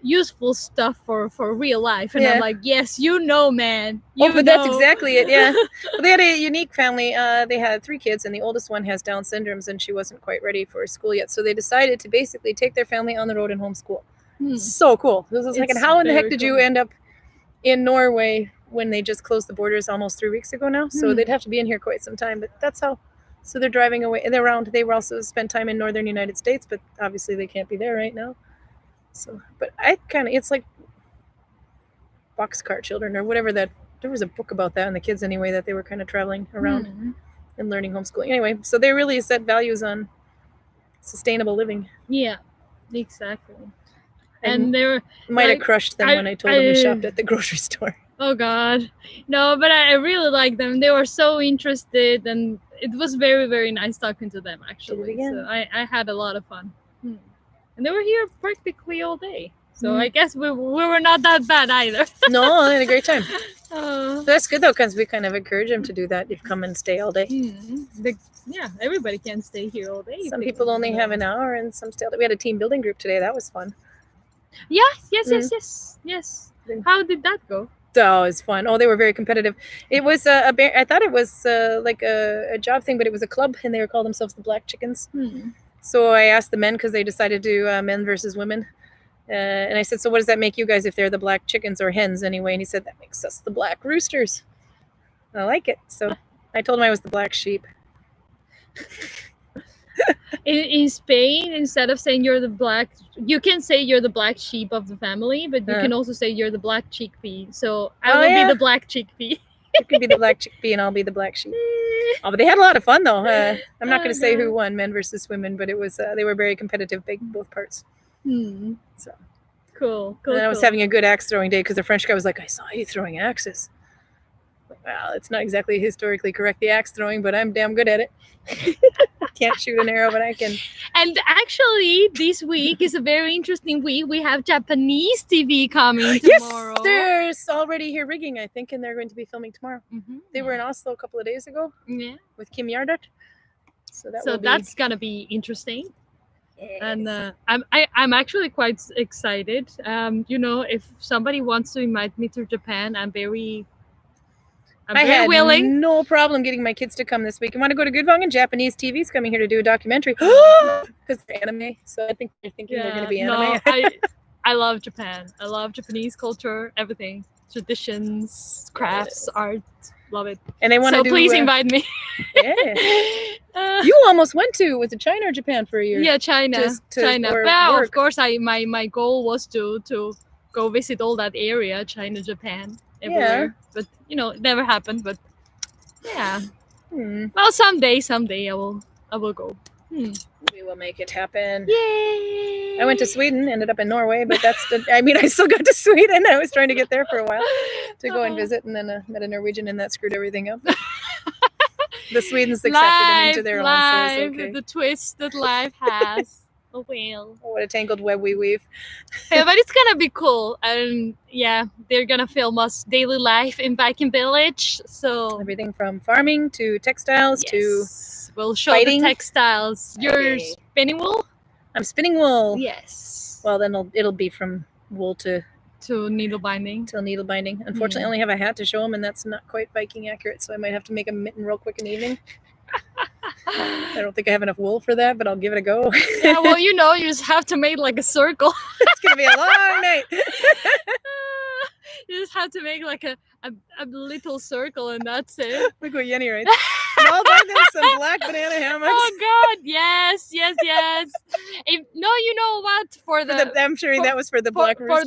B: useful stuff for real life. And
A: Yeah.
B: I'm like, yes, man.
A: But that's exactly it. Yeah. Well, they had a unique family. They had 3 kids, and the oldest one has Down syndromes, and she wasn't quite ready for school yet. So they decided to basically take their family on the road and homeschool. So cool. This was like, and how in the heck did you end up in Norway when they just closed the borders almost 3 weeks ago now? So they'd have to be in here quite some time. But that's how. So they're driving away. And they were also spent time in northern United States, but obviously they can't be there right now. So, but it's like boxcar children or whatever that. There was a book about that and the kids anyway, that they were kind of traveling around and learning homeschooling. Anyway, so they really set values on sustainable living.
B: Yeah, exactly. And they were
A: might have crushed them when I told them we shopped at the grocery store.
B: Oh God, no! But I really liked them. They were so interested, and it was very, very nice talking to them. Actually, so I had a lot of fun, and they were here practically all day. So I guess we were not that bad either.
A: No, I had a great time. That's good though, because we kind of encourage them to do that. You come and stay all day.
B: Everybody can stay here all day.
A: Some people only have an hour, and some stay all day. We had a team building group today. That was fun.
B: Yes. How did that go?
A: Oh, it was fun. Oh, they were very competitive. It was I thought it was like a job thing, but it was a club, and they were called themselves the Black Chickens. So I asked the men, because they decided to do men versus women. And I said, so what does that make you guys if they're the black chickens or hens anyway? And he said, that makes us the black roosters. I like it. So I told him I was the black sheep.
B: In Spain, instead of saying you're the black, you can say you're the black sheep of the family, but you can also say you're the black chickpea. So I will be the black chickpea.
A: You could be the black chickpea and I'll be the black sheep. Oh, but they had a lot of fun though. I'm not going to say who won, men versus women, but it was they were very competitive, both parts. So
B: cool.
A: And I was having a good axe throwing day, because the French guy was like, I saw you throwing axes. Well, it's not exactly historically correct, the axe throwing, but I'm damn good at it. Can't shoot an arrow, but I can.
B: And actually, this week is a very interesting week. We have Japanese TV coming tomorrow.
A: Yes, there's already here rigging, I think, and they're going to be filming tomorrow. They were in Oslo a couple of days ago. Yeah, with Kim Yardart. So
B: that's gonna be interesting.
A: Yes.
B: And I'm actually quite excited. If somebody wants to invite me to Japan, I'm very willing.
A: No problem getting my kids to come this week. I want to go to Gudvangen. Japanese TV's coming here to do a documentary because they're anime. So I think they're thinking they're going to be anime.
B: No, I love Japan. I love Japanese culture, everything, traditions, crafts, art. Love it.
A: And they want to
B: please invite me.
A: Yeah. You almost went to, was it China or Japan for a year?
B: Yeah, China. Well, of course, my goal was to go visit all that area, China, Japan, everywhere. Yeah. But it never happened. But yeah. Well, someday I will go.
A: We will make it happen.
B: Yay!
A: I went to Sweden, ended up in Norway, but I still got to Sweden. I was trying to get there for a while to go and visit, and then met a Norwegian, and that screwed everything up. The Swedens accepted him into their own, so it's okay.
B: The twist that life has. Oh well.
A: Oh, what a tangled web we weave.
B: Yeah, but it's gonna be cool, and they're gonna film us daily life in Viking Village. So
A: everything from farming to textiles to
B: we'll show the textiles. You're spinning wool?
A: I'm spinning wool.
B: Yes.
A: Well, then it'll be from wool to
B: needle binding.
A: Unfortunately, I only have a hat to show them, and that's not quite Viking accurate, so I might have to make a mitten real quick in the evening. I don't think I have enough wool for that, but I'll give it a go.
B: Yeah, well, you just have to make like a circle.
A: It's going to be a long night.
B: You just have to make like a little circle, and that's it.
A: Look what Yenny writes. Well done, some black banana hammocks.
B: Oh God, yes. You know what?
A: I'm sure that was for the black roosters.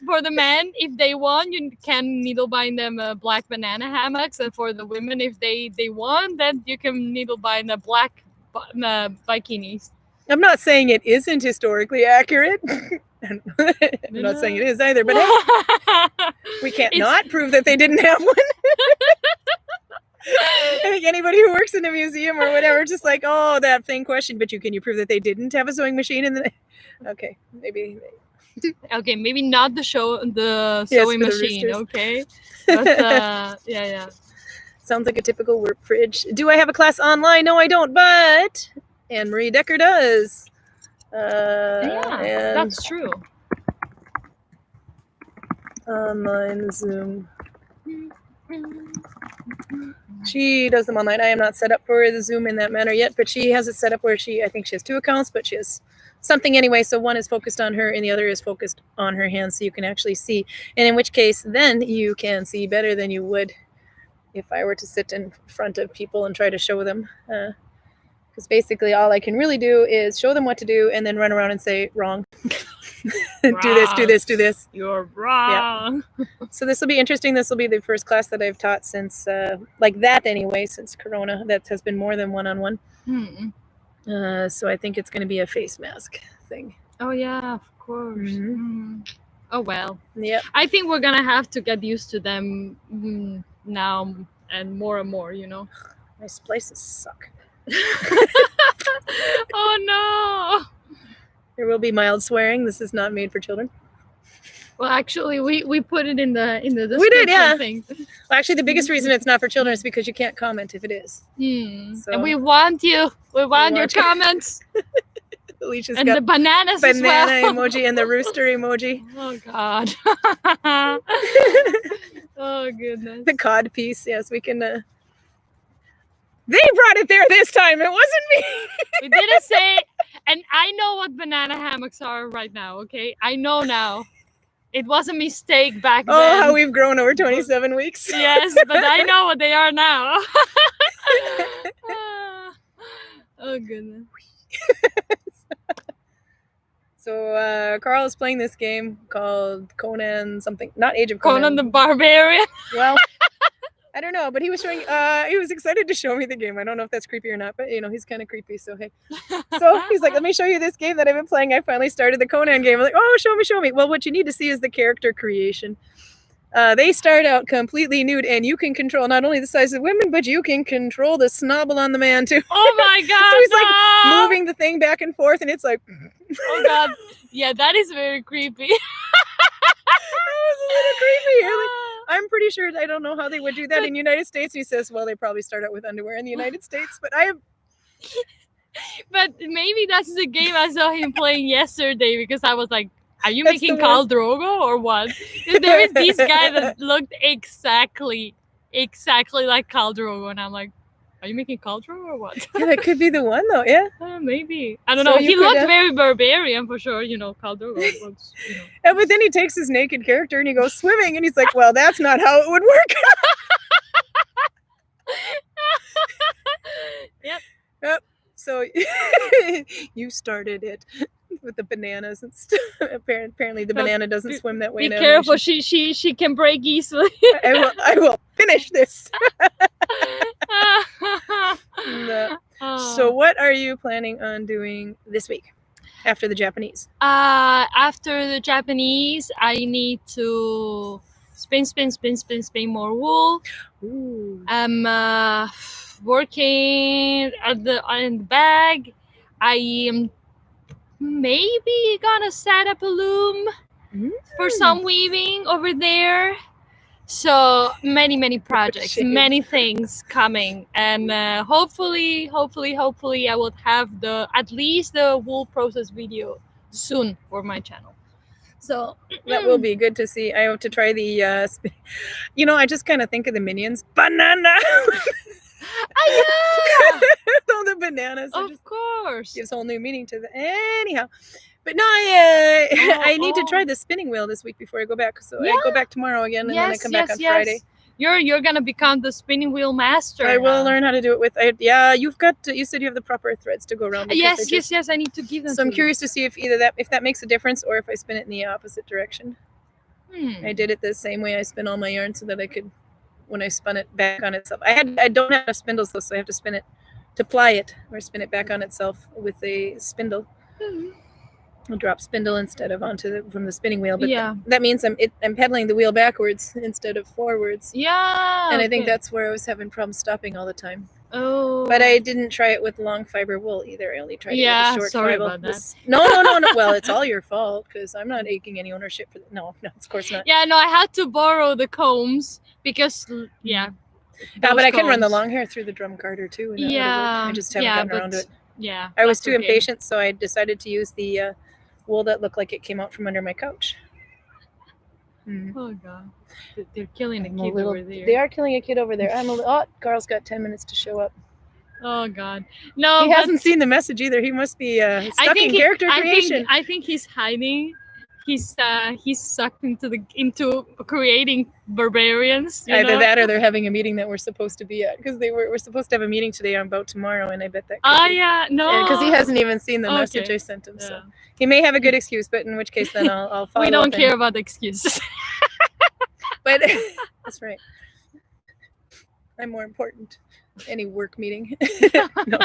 B: For the men, if they want, you can needle bind them black banana hammocks, and for the women, if they want, then you can needle bind the black bikinis.
A: I'm not saying it isn't historically accurate. I'm not saying it is either, but hey, we can't not prove that they didn't have one. I think anybody who works in a museum or whatever, just like, oh, that thing question, but can you prove that they didn't have a sewing machine in the... Okay, maybe.
B: Okay, maybe not the sewing machine, okay? But, yeah.
A: Sounds like a typical work fridge. Do I have a class online? No, I don't, but Anne-Marie Decker does.
B: Yeah,
A: and
B: that's true.
A: online Zoom. She does them online. I am not set up for the Zoom in that manner yet, but she has it set up where I think she has 2 accounts, but she has something anyway. So one is focused on her and the other is focused on her hands, so you can actually see. And in which case, then you can see better than you would if I were to sit in front of people and try to show them. Because basically all I can really do is show them what to do and then run around and say, wrong. Do this, do this, do this.
B: You're wrong.
A: So this will be interesting. This will be the first class that I've taught since, like that anyway, since Corona. That has been more than one-on-one. So I think it's going to be a face mask thing.
B: Oh yeah, of course. Oh well.
A: Yeah.
B: I think we're gonna have to get used to them now and more, you know.
A: My splices suck.
B: Oh no.
A: There will be mild swearing. This is not made for children.
B: Well, actually, we put it in the description
A: We did, yeah.
B: thing.
A: Well, actually, the biggest reason it's not for children is because you can't comment if it is.
B: So.
A: And
B: we want you. We want your comments.
A: Alicia's
B: and
A: got
B: the bananas as well.
A: banana emoji and the rooster emoji.
B: Oh God. Oh goodness.
A: The cod piece. Yes, we can. They brought it there this time. It wasn't me.
B: We didn't say. And I know what banana hammocks are right now. Okay, I know now. It was a mistake back then.
A: Oh, how we've grown over 27 weeks.
B: Yes, but I know what they are now. Oh goodness.
A: So Carl is playing this game called Conan something, not Age of Conan.
B: Conan the Barbarian.
A: Well, I don't know, but he was showing. He was excited to show me the game. I don't know if that's creepy or not, but you know he's kind of creepy. So hey, so he's like, "Let me show you this game that I've been playing." I finally started the Conan game. I'm like, "Oh, show me, show me." Well, what you need to see is the character creation. They start out completely nude, and you can control not only the size of women, but you can control the snobble on the man too.
B: Oh my God!
A: So he's like moving the thing back and forth, and it's like,
B: oh God, yeah, that is very creepy.
A: That was a little creepy. You're like, I'm pretty sure I don't know how they would do that in the United States. He says, well, they probably start out with underwear in the United States, but I have.
B: But maybe that's the game I saw him playing yesterday because I was like, are you
A: That's
B: making
A: the
B: Khal Drogo or what? There is this guy that looked exactly like Khal Drogo, and I'm like, are you making Khal Drogo or what?
A: Yeah, that could be the one though. Yeah.
B: Maybe. I don't
A: So
B: know.
A: you
B: He
A: could,
B: looked very barbarian for sure. You know, Khal Drogo looks, you know.
A: Yeah, but then he takes his naked character and he goes swimming, and he's like, well, that's not how it would work.
B: Yep.
A: So you started it with the bananas and stuff. Apparently the banana doesn't swim that way
B: Be
A: now.
B: careful. She can break easily.
A: I will finish this. No. So what are you planning on doing this week after the Japanese?
B: After the Japanese, I need to spin more wool.
A: Ooh.
B: I'm working in the bag. I am maybe gonna set up a loom for some weaving over there. So many projects, many things coming, and hopefully I will have at least the wool process video soon for my channel. So
A: that will be good to see. I hope to try the I just kind of think of the Minions banana. All the bananas.
B: Of course.
A: Gives whole new meaning to the anyhow. But no, I need to try the spinning wheel this week before I go back. So I go back tomorrow again, and then I come back on Friday.
B: You're gonna become the spinning wheel master.
A: I will learn how to do it with. You said you have the proper threads to go around.
B: Yes. I need to give them.
A: So I'm curious to see if that makes a difference, or if I spin it in the opposite direction. I did it the same way I spin all my yarn, so that I could, when I spun it back on itself. I don't have spindles though, so I have to spin it to ply it, or spin it back on itself with a spindle. I'll drop spindle instead of from the spinning wheel, but that means I'm pedaling the wheel backwards instead of forwards. Yeah, and I think that's where I was having problems stopping all the time. Oh, but I didn't try it with long fiber wool either. I only tried it with a short
B: sorry
A: fiber.
B: About that.
A: No. Well, it's all your fault because I'm not taking any ownership for that. No, of course not.
B: Yeah, no, I had to borrow the combs because
A: but I can run the long hair through the drum carder too. And I just haven't gotten around to it.
B: Yeah.
A: I was
B: that's
A: too
B: okay.
A: impatient, so I decided to use the wool that looked like it came out from under my couch.
B: Oh god, they're killing a
A: I'm a
B: kid
A: little-
B: over there.
A: They are killing a kid over there. Oh, Carl's got 10 minutes to show up.
B: Oh god, no.
A: He
B: but
A: hasn't seen the message either. He must be stuck in character creation.
B: I think he's hiding. He's sucked into creating barbarians. You
A: Either
B: know?
A: that or they're having a meeting that we're supposed to be at, because we're supposed to have a meeting today about tomorrow, and I bet that
B: Oh
A: could be.
B: yeah, no.
A: Because he hasn't even seen the message
B: Okay.
A: I sent him. So
B: Yeah.
A: he may have a good excuse, but in which case then I'll follow
B: We
A: up
B: don't
A: and-
B: care about excuses.
A: But that's right. I'm more important. Any work meeting. No,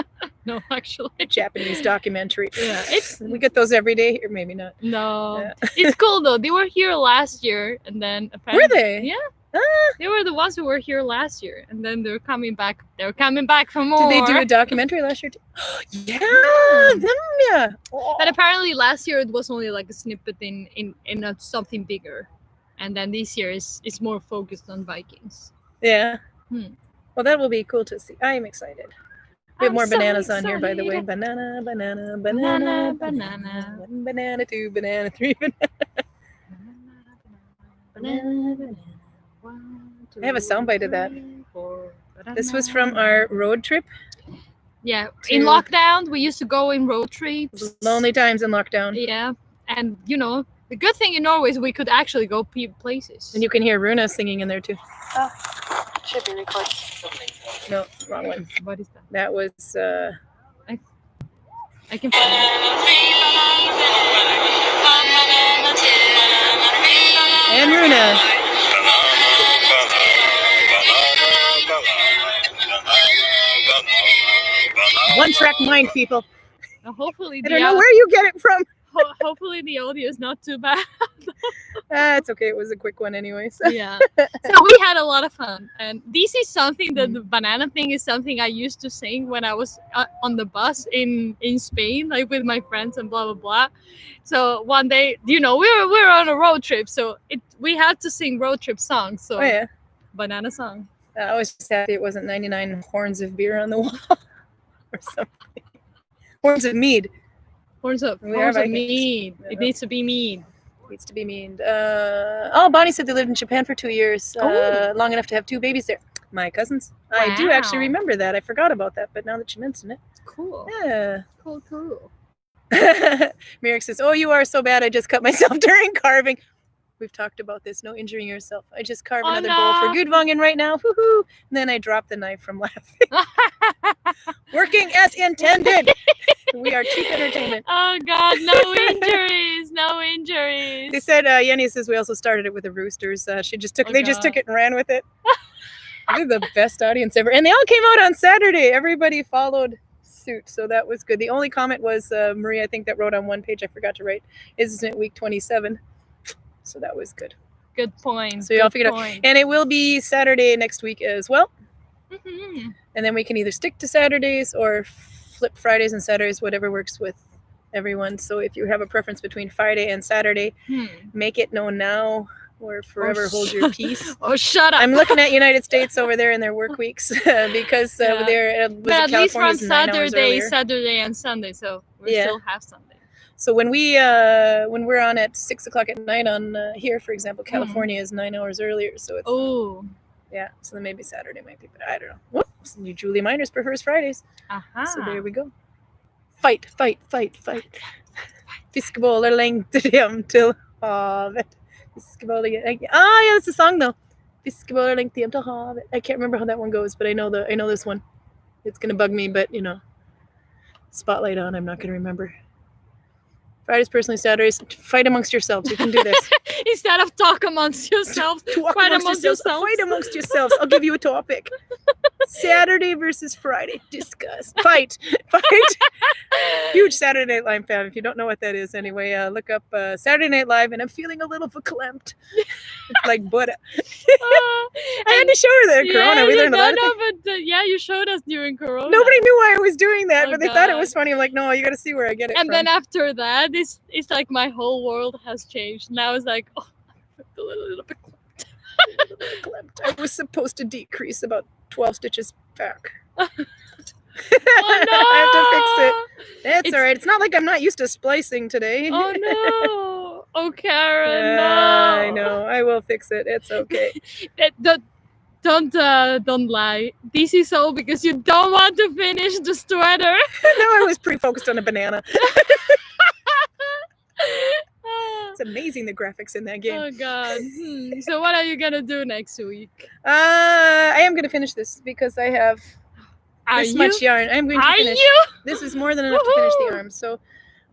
B: No, actually.
A: Japanese documentary.
B: Yeah,
A: We get those every day here, maybe not.
B: No,
A: Yeah.
B: it's cool though. They were here last year, and then
A: Were
B: apparently,
A: they?
B: Yeah,
A: Ah,
B: they were the ones who were here last year, and then they're coming back. They're coming back for more.
A: did they do a documentary last year too? Yeah, them, yeah. Oh.
B: But apparently, last year it was only like a snippet in something bigger, and then this year is more focused on Vikings.
A: Yeah.
B: Hmm.
A: Well, that will be cool to see. I am excited. We have
B: I'm
A: more
B: so
A: bananas on here, by the way.
B: excited.
A: Banana, banana,
B: Banana,
A: banana,
B: banana.
A: 1 banana, 2 banana, 3 banana. I have a soundbite of that. This was from our road trip.
B: Yeah, in
A: to-
B: lockdown we used to go in road trips.
A: Lonely times in lockdown.
B: Yeah, and you know the good thing in Norway is we could actually go places.
A: And you can hear Runa singing in there too.
C: Should be recorded.
A: No, wrong one.
B: What is that?
A: That was
B: I can find it.
A: and Runa. One track mind, people.
B: Hopefully
A: I don't know where you get it from.
B: hopefully the audio is not too bad.
A: It's okay. It was a quick one anyway. So.
B: Yeah. So we had a lot of fun, and this is something that the banana thing is something I used to sing when I was on the bus in Spain, like with my friends and blah blah blah. So one day, you know, we were on a road trip, so we had to sing road trip songs. So
A: Oh yeah.
B: banana song.
A: I was just happy it wasn't 99 horns of beer on the wall or something. Horns of mead.
B: Horns up.
A: We are
B: Horns of
A: Vikings.
B: mead.
A: Yeah.
B: It needs to be mead.
A: Needs to be mead. Bonnie said they lived in Japan for 2 years, long enough to have 2 babies there. My cousins. I do actually
B: Wow.
A: remember that. I forgot about that, but now that you mention it.
B: Cool.
A: Yeah.
B: Cool.
A: Merrick says, "Oh, you are so bad. I just cut myself during carving." We've talked about this. No injuring yourself. I just carved
B: Oh,
A: another bowl for
B: no.
A: Gudvangen right now. Woohoo! And then I dropped the knife from laughing. Working as intended. We are cheap entertainment.
B: Oh God, no injuries, no injuries.
A: They said Yenny says we also started it with the roosters. They just took it and ran with it. They're the best audience ever, and they all came out on Saturday. Everybody followed suit, so that was good. The only comment was Marie, I think, that wrote on one page. I forgot to write. Isn't it week 27? So that was good.
B: Good point.
A: So you all
B: good
A: figured out,
B: point.
A: and it will be Saturday next week as well.
B: Mhm.
A: And then we can either stick to Saturdays or flip Fridays and Saturdays, whatever works with everyone. So if you have a preference between Friday and Saturday, make it known now or forever hold your peace.
B: Oh, shut up.
A: I'm looking at United States over there in their work weeks because
B: Yeah.
A: they're
B: but at least from
A: California's 9 hours earlier.
B: Saturday and Sunday, so we
A: Yeah.
B: still have Sunday.
A: So when we're on at 6 o'clock at night on here, for example, California is 9 hours earlier. So it's
B: Oh.
A: yeah. So then maybe Saturday might be, but I don't know. Whoops! Julie Miners prefers Fridays.
B: Aha.
A: So there we go. Fight. Fiskeboller längtar hem till havet. Yeah, that's the song though. Fiskeboller längtar hem till havet. I can't remember how that one goes, but I know this one. It's gonna bug me, but you know, spotlight on. I'm not gonna remember. Fridays, personally, Saturdays. Fight amongst yourselves. You can do this.
B: Instead of talk amongst yourselves,
A: Talk
B: fight
A: amongst yourselves. Fight amongst yourselves. I'll give you a topic. Saturday versus Friday. Discuss. Fight. Huge Saturday Night Live fan. If you don't know what that is, anyway, look up Saturday Night Live, and I'm feeling a little verklempt. It's like Buddha. I had to show her that Corona. We learned a lot of things.
B: but yeah, you showed us during Corona.
A: Nobody knew why I was doing that,
B: Oh,
A: but they thought it
B: God.
A: was funny. I'm like, no, you got to see where I get it
B: And
A: from.
B: then after that, it's like my whole world has changed. Now it's like, oh, a little bit.
A: Verklempt. I was supposed to decrease about 12 stitches back.
B: Oh no!
A: I have to fix it. It's all right. It's not like I'm not used to splicing today.
B: Oh no! Oh Karen, no!
A: I know. I will fix it. It's okay.
B: Don't lie. This is all because you don't want to finish the sweater.
A: No, I was pretty focused on a banana. It's amazing the graphics in that game.
B: Oh god. So what are you gonna do next week?
A: I am going to finish this because I have
B: Are
A: this
B: you?
A: much yarn. I'm going to
B: Are
A: finish.
B: you?
A: This is more than enough to finish the
B: Woohoo!
A: arms. So,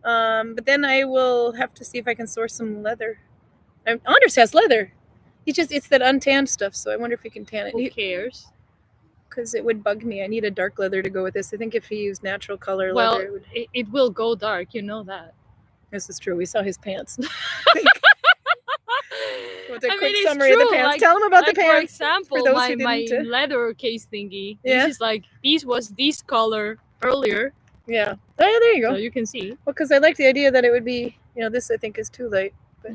A: but then I will have to see if I can source some leather. Anders has leather. It's that untanned stuff. So I wonder if he can tan
B: Who
A: it.
B: cares?
A: Because it would bug me. I need a dark leather to go with this. I think if he used natural color
B: Well,
A: leather, it would...
B: it will go dark. You know that.
A: This is true. We saw his pants. What's a
B: I
A: quick
B: mean, it's
A: summary of the
B: true,
A: pants?
B: like-
A: Tell him about
B: Like
A: the
B: for
A: pants.
B: example,
A: those
B: my,
A: who
B: my
A: didn't,
B: leather case thingy.
A: Yeah.
B: This is like this was this color earlier,
A: Yeah. Oh, yeah, there you go.
B: so you can see.
A: Well, because I like the idea that it would be, this I think is too light, but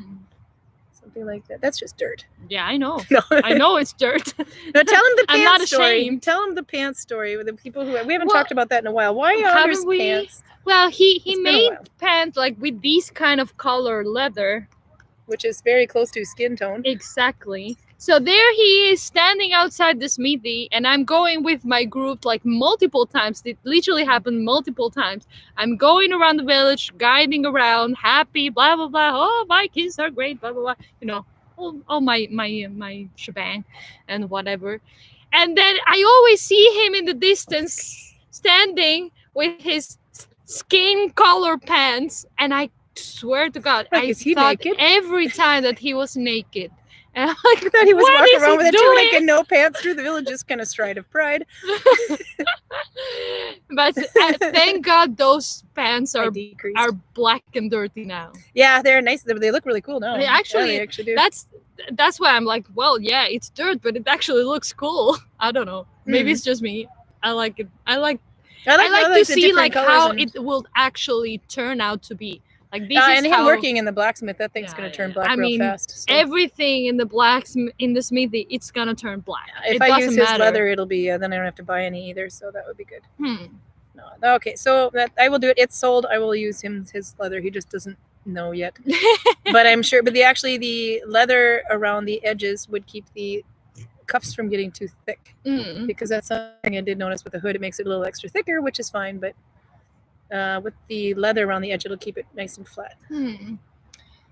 A: something like that. That's just dirt.
B: Yeah, I know.
A: No.
B: I know it's dirt.
A: No, tell him the
B: I'm
A: pants
B: not
A: story.
B: ashamed.
A: Tell him the pants story with the people who we haven't
B: Well,
A: talked about that in a while. Why
B: haven't
A: Anders
B: we?
A: pants?
B: Well, he
A: It's been a
B: made
A: while.
B: pants like with these kind of color leather.
A: Which is very close to skin tone.
B: Exactly. So there he is standing outside the smithy, and I'm going with my group like multiple times. It literally happened multiple times. I'm going around the village, guiding around, happy, blah blah blah. Oh, Vikings are great, blah blah blah. All my shebang and whatever. And then I always see him in the distance, standing with his skin color pants, and I swear to God,
A: Like,
B: I
A: is he
B: thought
A: naked?
B: every time that he was naked. And I'm like,
A: I thought he was
B: what
A: walking
B: is
A: around
B: he
A: with a
B: doing?
A: tunic and no pants through the village, just kind of stride of pride.
B: But thank God those pants
A: I
B: are
A: decreased.
B: black and dirty now.
A: Yeah, they're nice. They look really cool now.
B: They actually-
A: they actually do.
B: That's why I'm like, well, yeah, it's dirt, but it actually looks cool. I don't know. Maybe
A: Mhm.
B: it's just me. I like it. I like
A: I
B: to
A: the
B: see
A: different
B: like
A: colors
B: how
A: and-
B: it will actually turn out to be. Like this
A: and
B: is
A: him
B: how
A: working in the blacksmith, that thing's
B: Yeah,
A: gonna turn
B: yeah.
A: black
B: I
A: real
B: mean,
A: fast. So.
B: everything in the smithy, it's gonna turn black.
A: If
B: it
A: I
B: doesn't
A: use his
B: matter.
A: leather, it'll be then I don't have to buy any either, so that would be good. No, okay, so that I will do it. It's sold. I will use his leather. He just doesn't know yet, but I'm sure. But the leather around the edges would keep the cuffs from getting too thick, because that's something I did notice with the hood. It makes it a little extra thicker, which is fine, but with the leather around the edge, it'll keep it nice and flat.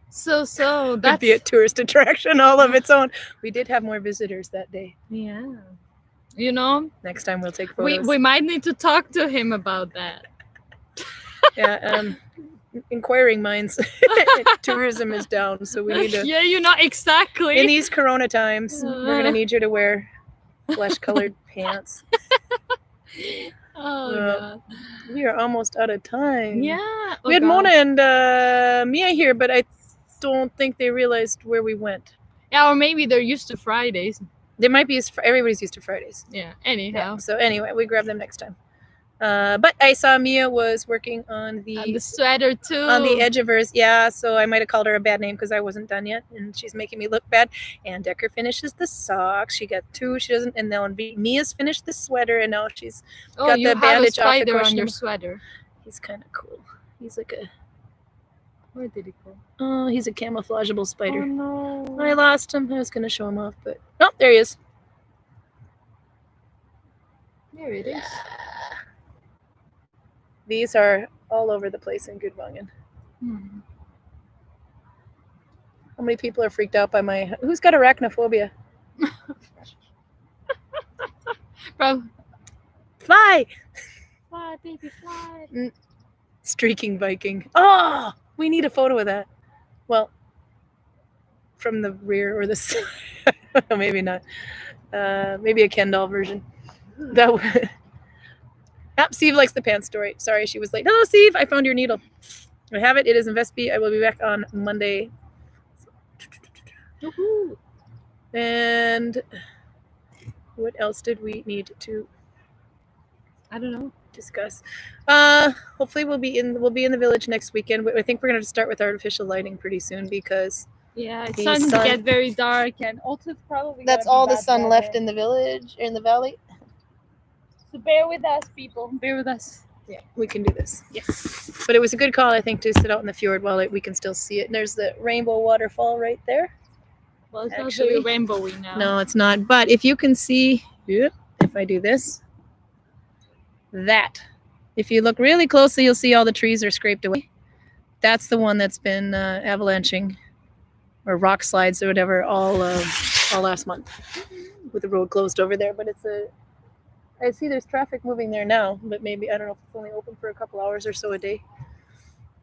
B: So
A: That'd
B: that's
A: be a tourist attraction all of its own. We did have more visitors that day.
B: yeah. You know,
A: Next time we'll take
B: we
A: photos.
B: might need to talk to him about that.
A: Yeah, inquiring minds. Tourism is down, so we need to.
B: Yeah, you know exactly.
A: In these Corona times, we're gonna need you to wear flesh-colored pants.
B: Oh
A: Well,
B: god.
A: We are almost out of time.
B: Yeah. Oh,
A: We had
B: God.
A: Mona and Mia here, but I don't think they realized where we went.
B: Yeah, or maybe they're used to Fridays.
A: They might be. Everybody's used to Fridays.
B: Yeah.
A: Yeah.
B: Anyhow.
A: So anyway, we grab them next time. But I saw Mia was working on
B: And the sweater too.
A: on the edge of hers. Yeah, so I might have called her a bad name because I wasn't done yet, and she's making me look bad. And Decker finishes the socks. She got two. She doesn't. And then Mia's finished the sweater, and now she's
B: Oh,
A: got
B: you
A: the
B: have a
A: bandage off the
B: spider on
A: question.
B: your sweater.
A: He's kind of cool. He's like a
B: Where did it go?
A: he's a camouflageable spider.
B: Oh no.
A: I lost him. I was gonna show him off, but oh, there he is.
B: There it is.
A: These are all over the place in Gudvangen. How many people are freaked out by my? Who's got arachnophobia?
B: Bro.
A: Fly!
B: Fly, baby, fly.
A: Streaking Viking. Oh, we need a photo of that. Well, from the rear or the side. Maybe not. Maybe a Ken doll version. That would. Steve likes the pants story. Sorry, she was late. Hello, Steve. I found your needle. I have it. It is in Vestby. I will be back on Monday.
B: Woohoo.
A: And what else did we need to
B: I don't know.
A: discuss? Hopefully we'll be in the village next weekend. I think we're going to start with artificial lighting pretty soon because
B: Yeah, it's
A: The
B: starting to
A: sun-
B: get very dark, and also it's probably
A: that's
B: gonna be
A: all the
B: bad
A: sun
B: weather.
A: left in the village, in the valley.
B: So bear with us, people. Bear with us.
A: Yeah, we can do this.
B: Yes.
A: But it was a good call, I think, to sit out in the fjord while we can still see it. And there's the Rainbow Waterfall right there.
B: Well, it's
A: Actually,
B: not very rainbowy now.
A: No, it's not. But if you can see, if I do this, that. If you look really closely, you'll see all the trees are scraped away. That's the one that's been avalanching or rock slides or whatever all last month with the road closed over there. But I see there's traffic moving there now, but maybe, I don't know if it's only open for a couple hours or so a day.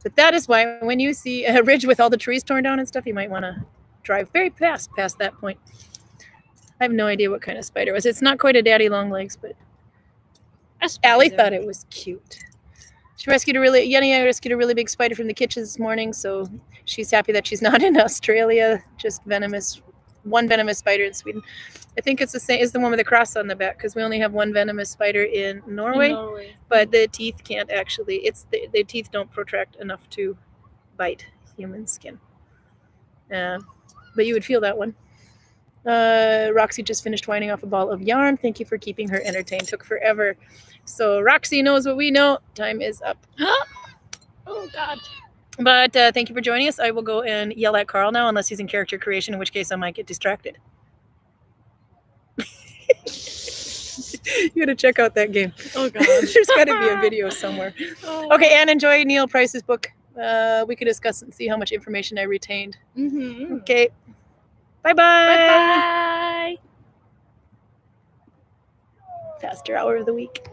A: But that is why when you see a ridge with all the trees torn down and stuff, you might want to drive very fast past that point. I have no idea what kind of spider it was. It's not quite a daddy long legs, but Allie thought it was cute. Yenny rescued a really big spider from the kitchen this morning, so she's happy that she's not in Australia. Just one venomous spider in Sweden. I think it's the same as the one with the cross on the back, because we only have one venomous spider in Norway. But the teeth can't actually. The teeth don't protract enough to bite human skin. But you would feel that one. Roxy just finished winding off a ball of yarn. Thank you for keeping her entertained. Took forever. So Roxy knows what we know. Time is up.
B: Oh, God.
A: But thank you for joining us. I will go and yell at Carl now, unless he's in character creation, in which case I might get distracted. You gotta check out that game.
B: Oh, God.
A: There's gotta be a video somewhere.
B: Oh.
A: Okay, and enjoy Neil Price's book. We could discuss it and see how much information I retained.
B: Mm-hmm.
A: Okay. Bye-bye.
B: Bye-bye.
A: Faster hour of the week.